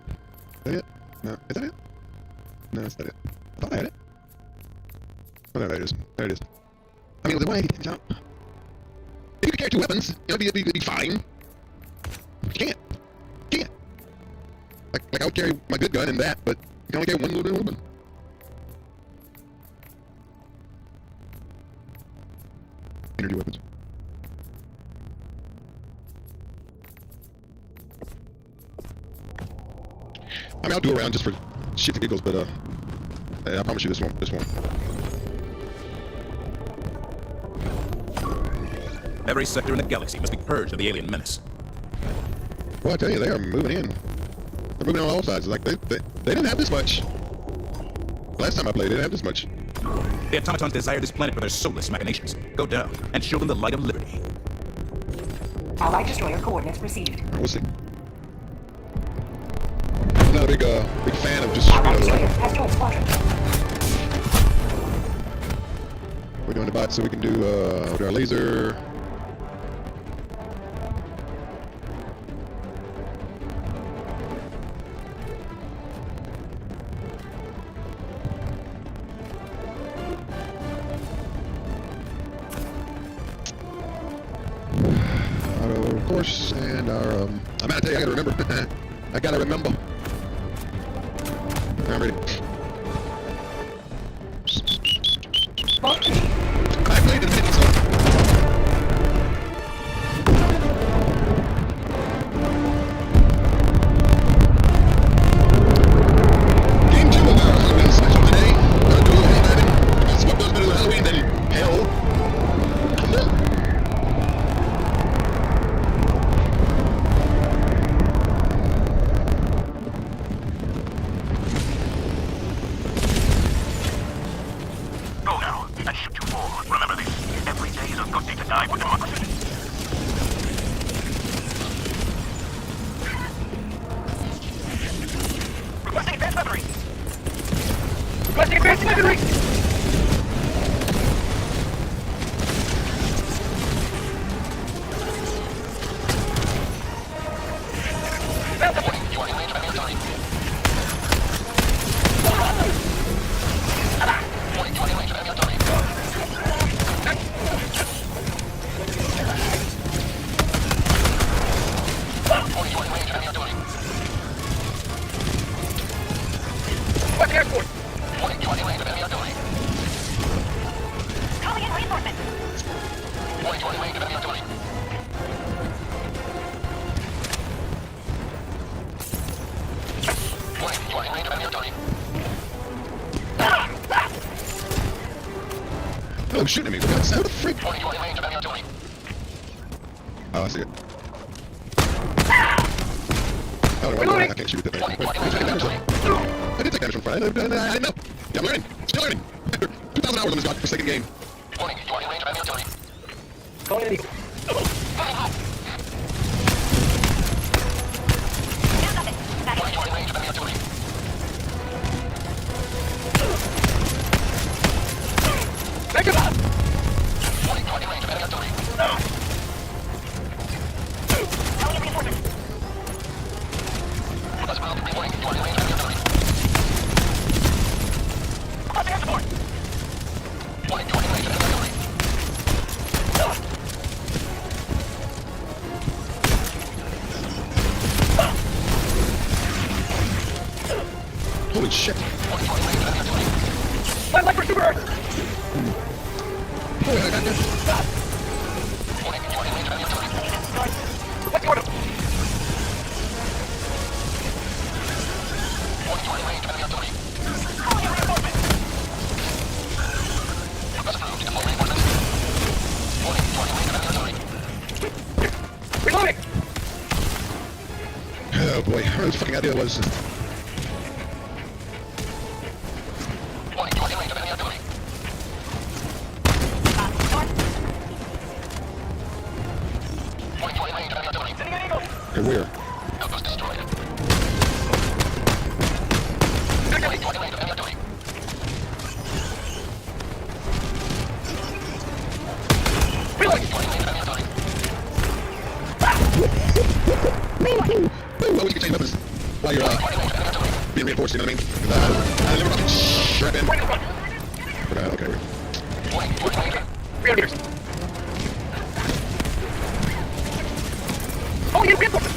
Is that it? No. Is that it? No, that's not it. I thought I had it. Oh, no, there it is. There it is. I mean, the way, you know, if you could carry 2 weapons, it'd be fine. But you can't. You can't. Like I would carry my good gun and that, but you can only carry one little weapon. Energy weapons. I mean, I'll do around just for shits and giggles, but I promise you this won't. Every sector in the galaxy must be purged of the alien menace. Well, I tell you, they are moving in. They're moving on all sides. Like they didn't have this much. Last time I played, they didn't have this much. The automatons desire this planet for their soulless machinations. Go down and show them the light of liberty. Allied destroyer coordinates received. We'll see. I'm not a big fan of just, you Allied know, destroyer like, has joined squadron. we're doing the bots so we can do our laser. Auto, of course, and our I'm gonna tell you, I gotta remember. I gotta remember. I'm ready. I played it a minute, so. Game 2 of our Halloween special today. Gonna do a little Halloween. That's what goes better with Halloween than hell. Go now and shoot you all. Remember this. Every day is a good day to die for democracy. Requesting advanced weaponry. Requesting advanced weaponry. You are in range of enemy artillery. You are in range of enemy artillery. You are in range of enemy artillery. What's the airport? You are in range of enemy artillery. Calling in reinforcements. You are in range of enemy artillery. You are in range of enemy artillery. Oh, shooting at me. What the frick? You are in range of enemy artillery. Oh, I see it. Oh, no, I can't shoot with that thing. Wait, I did take damage though. I did take damage from front. I didn't know. Yeah, I'm learning. Still learning. 2,000 hours on this godforsaken game. You are in range of enemy artillery. Calling in. You are in range of enemy artillery. Make it up! You are in range of enemy artillery. Calling in reinforcements. Let's move. Reporting. You are in range of enemy artillery. Up air support. You are in range of enemy artillery. Holy shit. You are in range of enemy artillery. My life for super Earth. Oh, I got this. You are in range of enemy artillery. What's the order? You are in range of enemy artillery. Calling in reinforcements. Let's move. Deploy reinforcements. You are in range of enemy artillery. Reloading. Oh boy, whose fucking idea was this? You are in range of enemy artillery. You are in range of enemy artillery. Sending an eagle. Hey, where? Outpost destroyed. You are in range of enemy artillery. Reloading. You are in range of enemy artillery. Well, you can change weapons while you're being reinforced, you know what I mean? I never fucking strap in. Okay. 300 meters. Oh, you reinforcements!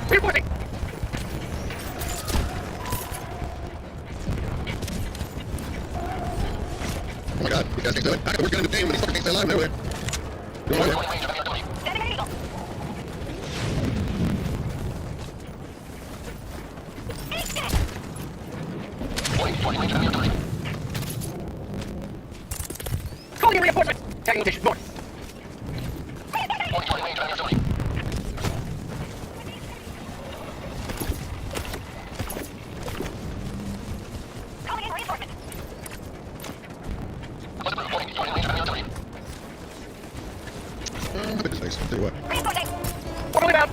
Reinforcing! Oh my god, you guys can't do it. I we're gonna do game when these fuckers can't stay alive nowhere. Go nowhere. Calling in reinforcements! Tagging location, north. Look at this face. I'll tell you what. Orderly bound!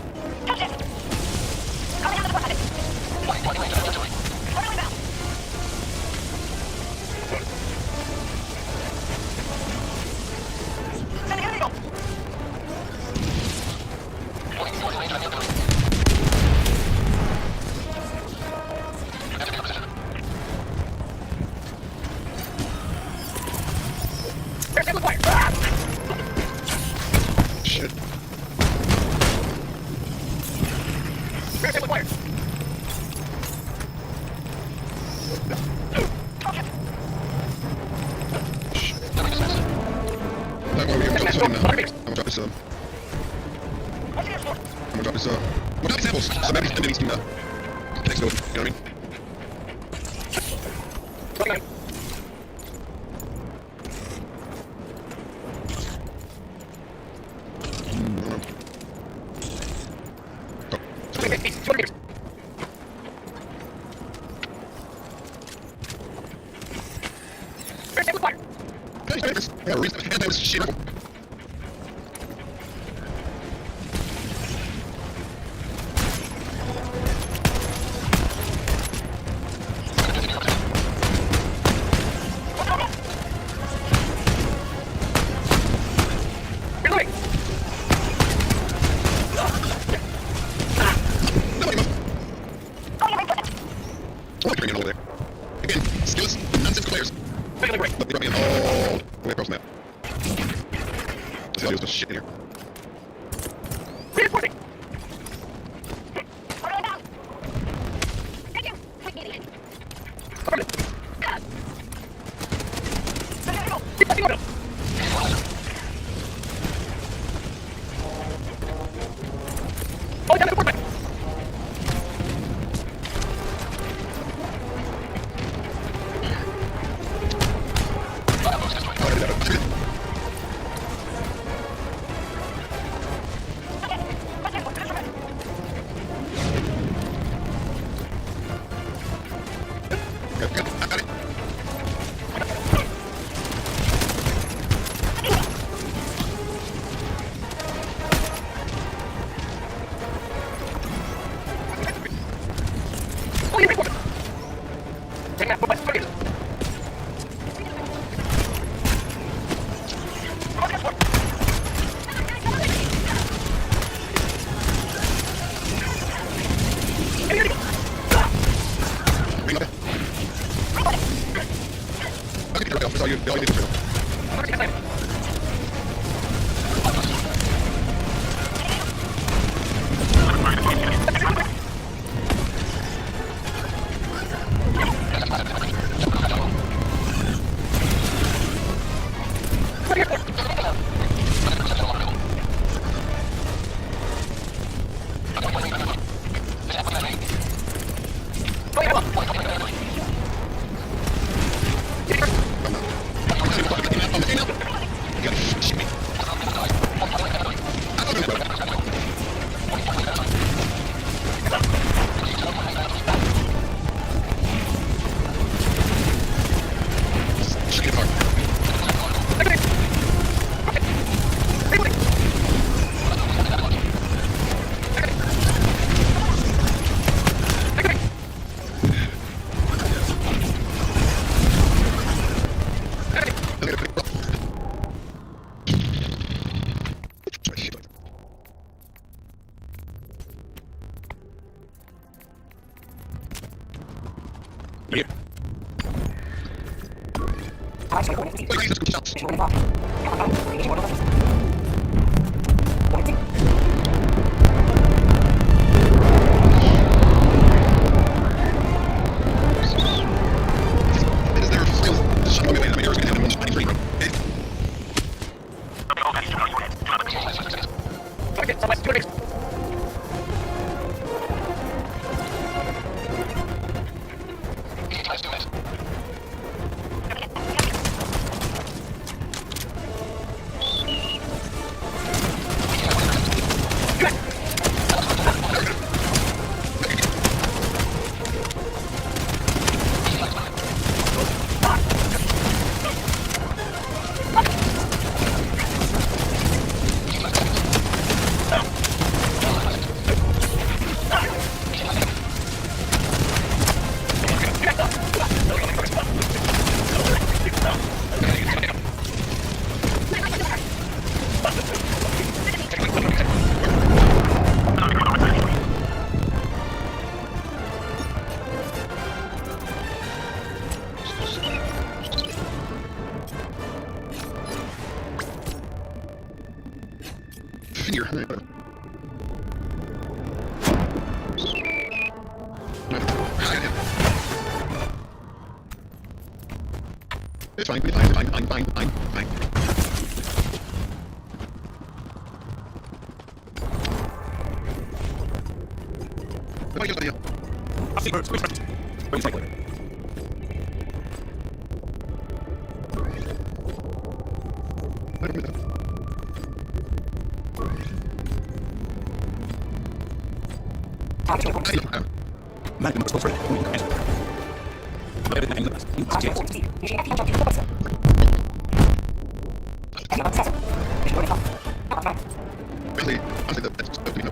There's the fire! Shit. There's the fire! That way we can drop this one now. I'm gonna drop this I'm gonna drop this we'll drop these samples. So maybe these can connect to it. You know what I mean? Yeah, reason to this shit. Nobody must. I'll bring it over there. Again, skills, nonsense players. But they're being all the way across the map. See all this shit in here. Reinforcing! Oh, down the forward. I got it. Oh, you reinforcements! Taking that foot by Bring it up. I'll get the Regal. That's all you need to do. Here. Is there still some of it? I mean, yours can have one spine free, bro. Okay. All that is to know your head. Do not miss. Target, so let's do it. Here. It's fine, fine. Nobody gets the deal. I'll see birds. Wait, wait. Wait, cycle. Malcolm was for it. Really, honestly, that's supposed to be no.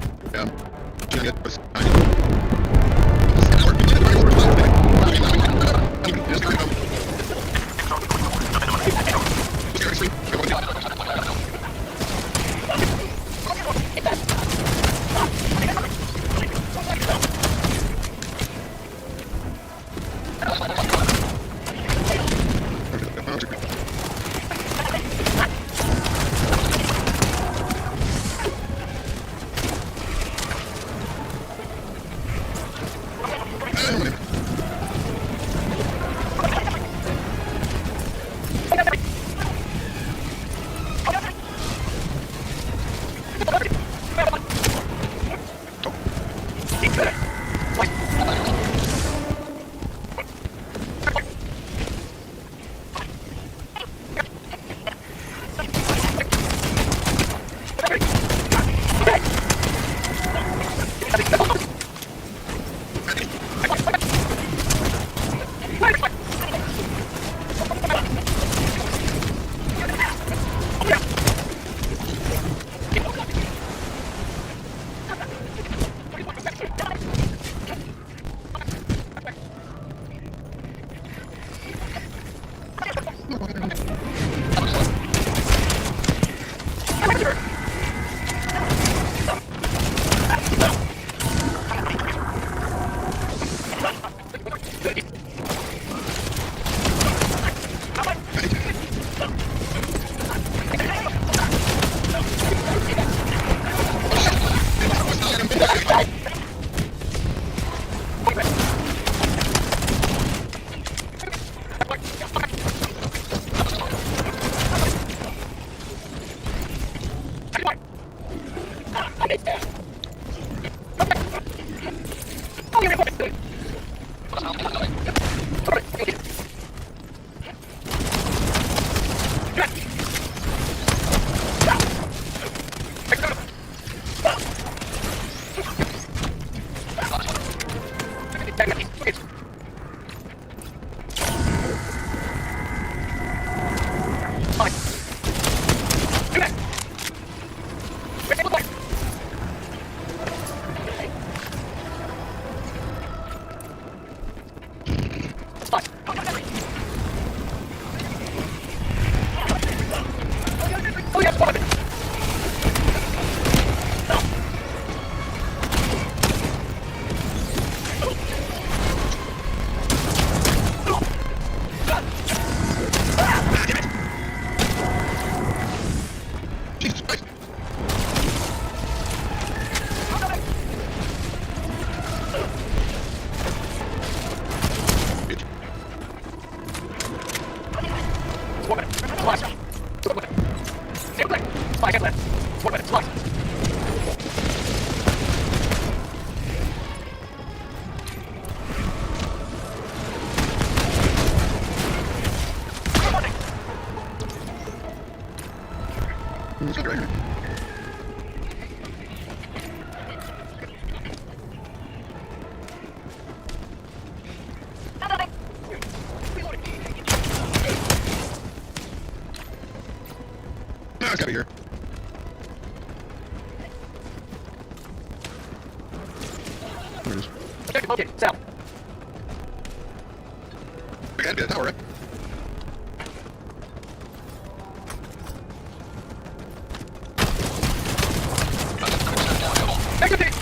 Gregory. No, it's gotta be here. There it is. Objective located. South. We gotta be at the tower, right? Execute.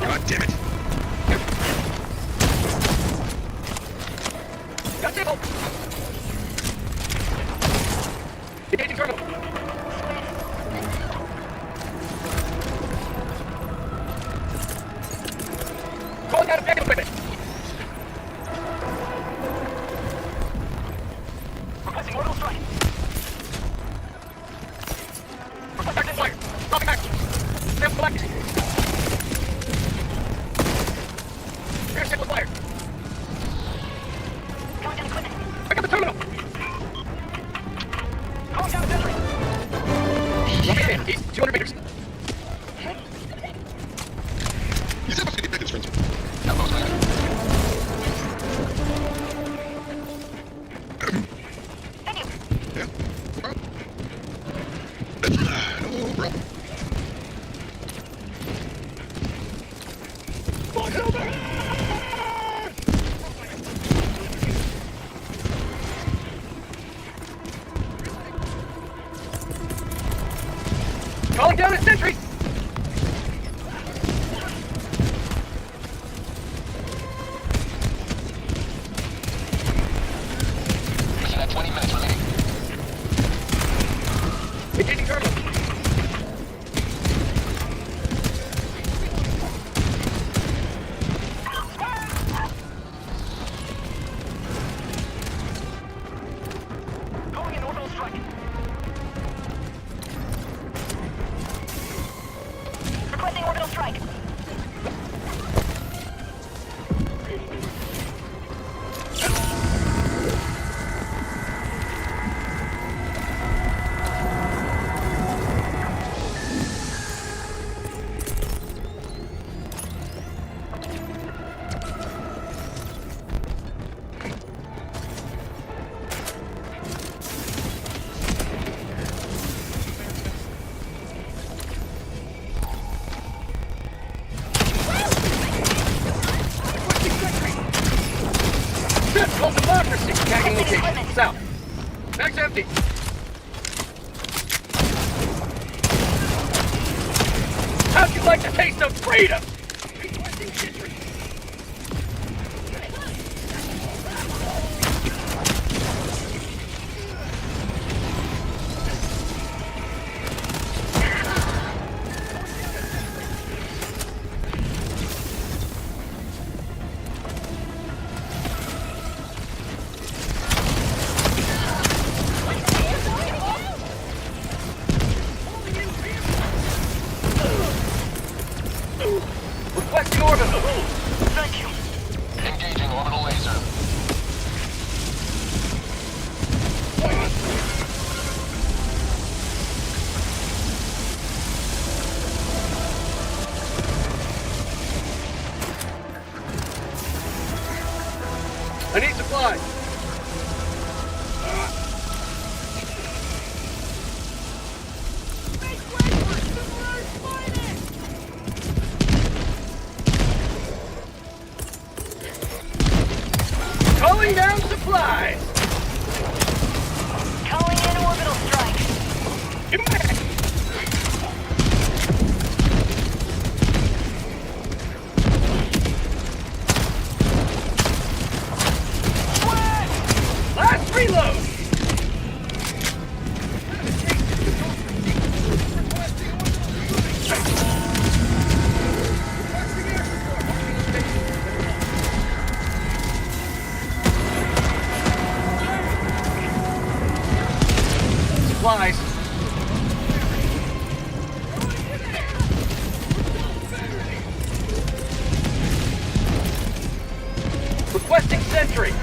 God damn it. Got signal. Engaging terminal. Calling out objective equipment. Requesting orbital strike. Requesting fire. Dropping back. Sample collected. Air sample fire. Calling down equipment. I got the terminal. Calling down sentry. Dropping in. East 200 meters. You said supposed to get pickets, friends. Thank you. Yeah. No problem. Calling down a sentry. Mission at 20 minutes remaining. Engaging terminal. Calling in orbital strike. Requesting orbital strike. Called Democracy. Tagging location. South. Bag's empty. How'd you like the taste of freedom? streak.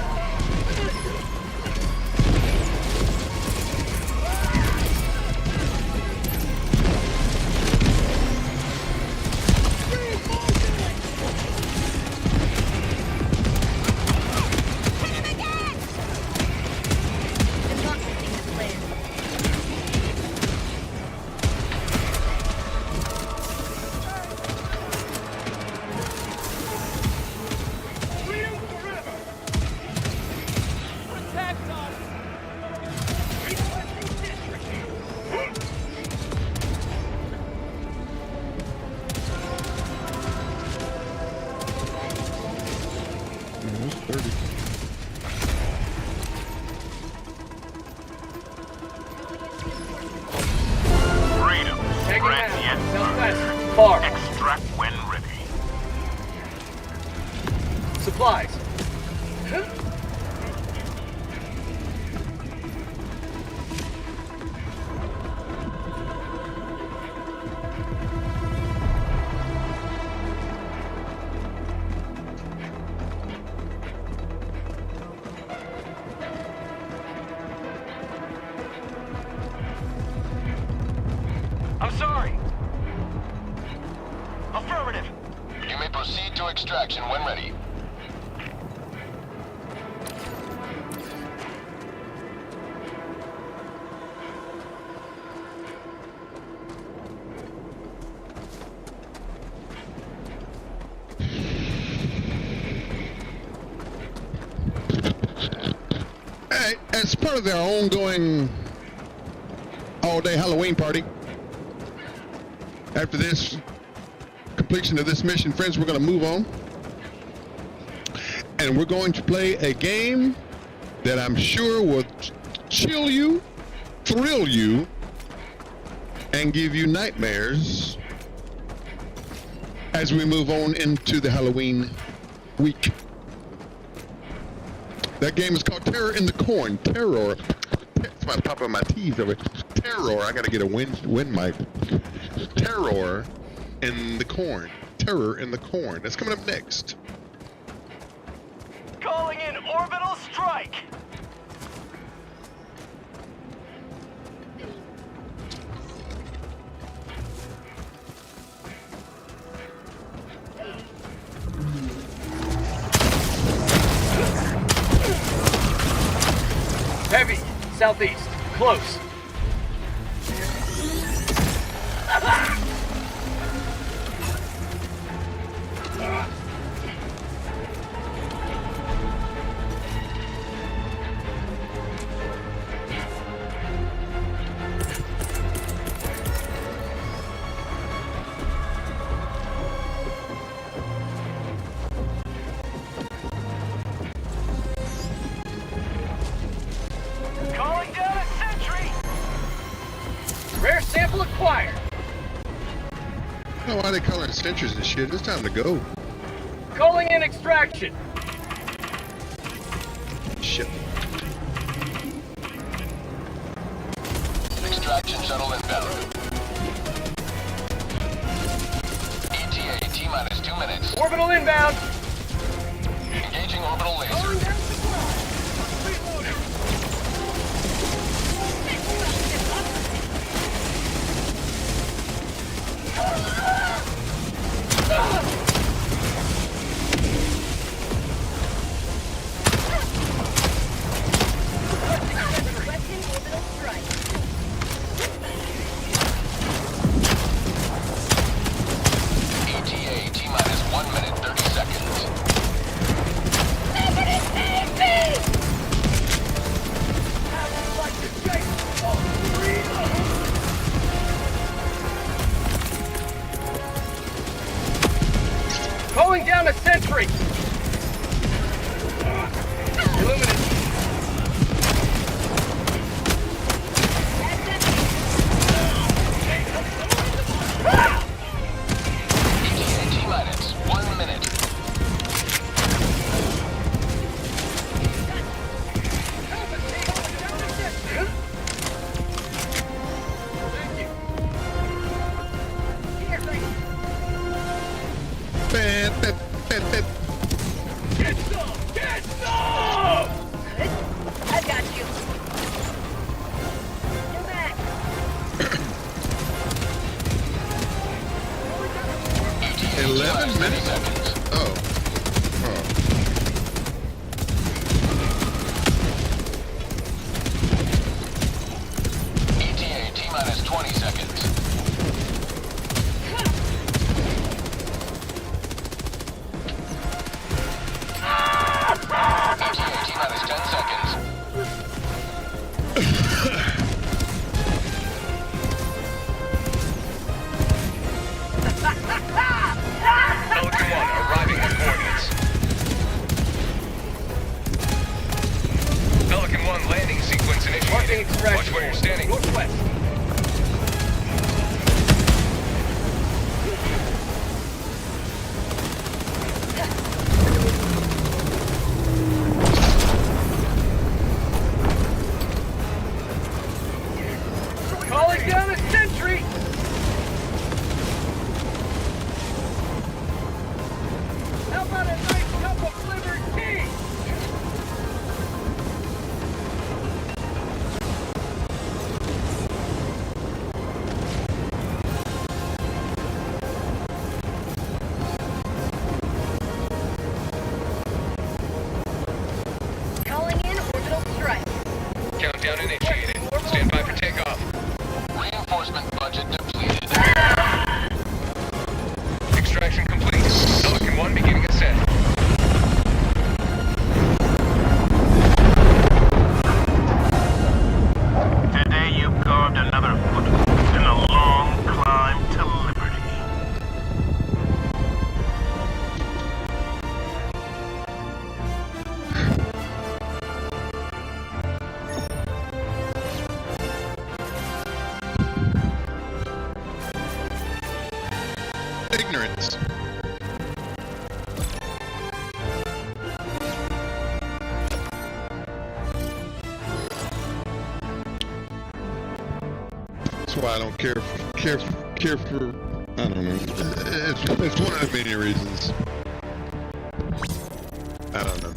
Freedom. Taking Spread the out. end. Southwest. Far. Extract when ready. Supplies. I'm sorry. Affirmative. You may proceed to extraction when ready. Hey, as part of their ongoing all-day Halloween party, after this completion of this mission, friends, we're going to move on. And we're going to play a game that I'm sure will chill you, thrill you, and give you nightmares as we move on into the Halloween week. That game is called Terror in the Corn. Terror. It's my top of my teeth over. Terror. I gotta get a wind mic. Terror in the Corn. Terror in the Corn. That's coming up next. Calling in orbital strike. Heavy. Southeast. Close. Calling down a sentry. Rare sample acquired. I don't know why they call it sentries and shit. It's time to go. Calling in extraction. Shit. Extraction shuttle inbound. ETA T-minus 2 minutes. Orbital inbound. Engaging orbital laser. ETA T-minus 1 minute 30 seconds. 11 minutes? Oh. Oh. ETA T-minus 20 seconds. ETA T-minus 10 seconds. Pelican 1 arriving at coordinates. Pelican 1 landing sequence initiated. Watch where you're standing. Northwest. Calling down a sentry! How about a nice cup of flavored tea? Calling in orbital strike. Countdown initiated. Stand by for takeoff. Reinforcement budget depleted. Extraction complete. Pelican 1 beginning ascent. Today you carved another foothold in a long climb to liberty. Ignorance. That's why I don't care for I don't know. It's one of the many reasons. I don't know.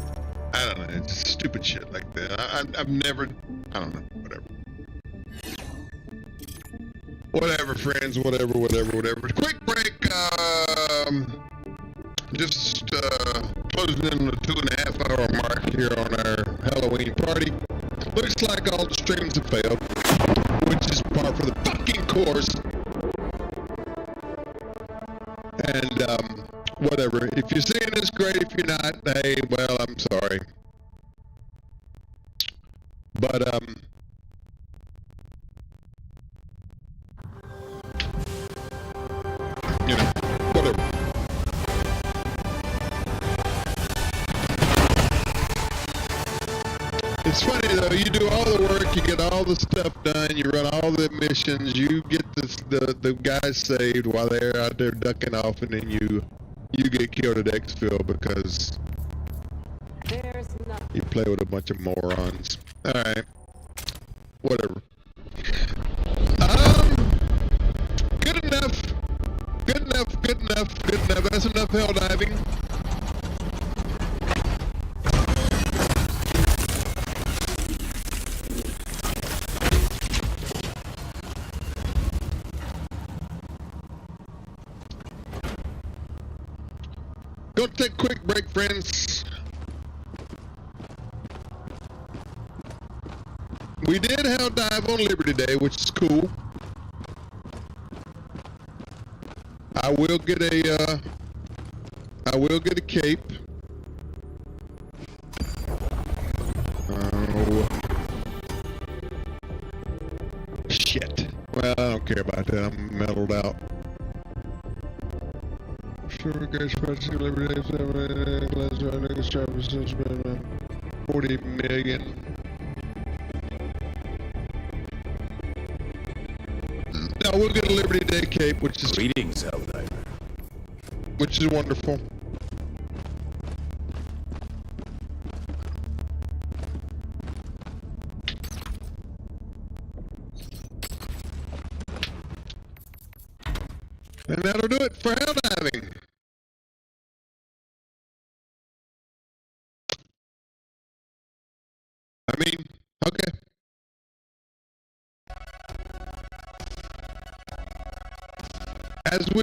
It's stupid shit like that. I've never. I don't know. Whatever, friends. Whatever. Quick break. Just closing in the 2.5 hour mark here on our Halloween party. Looks like all the streams have failed, which is par for the fucking course. And whatever. If you're seeing this, great. If you're not, hey, well, I'm sorry. But you know, whatever. It's funny though, you do all the work, you get all the stuff done, you run all the missions, you get the guys saved while they're out there ducking off, and then you get killed at exfil because There's nothing. you play with a bunch of morons. Alright. Whatever. Good enough. That's enough hell diving. Gonna take a quick break, friends. We did hell dive on Liberty Day, which is cool. I will get a cape. Oh. Shit. Well, I don't care about that. I'm mellowed out. Sure, guys, Liberty Day, 40 million. No, we'll get a Liberty Day cape, which is Greetings, Helldiver. which is wonderful. And that'll do it for hell diving. I mean, okay. As we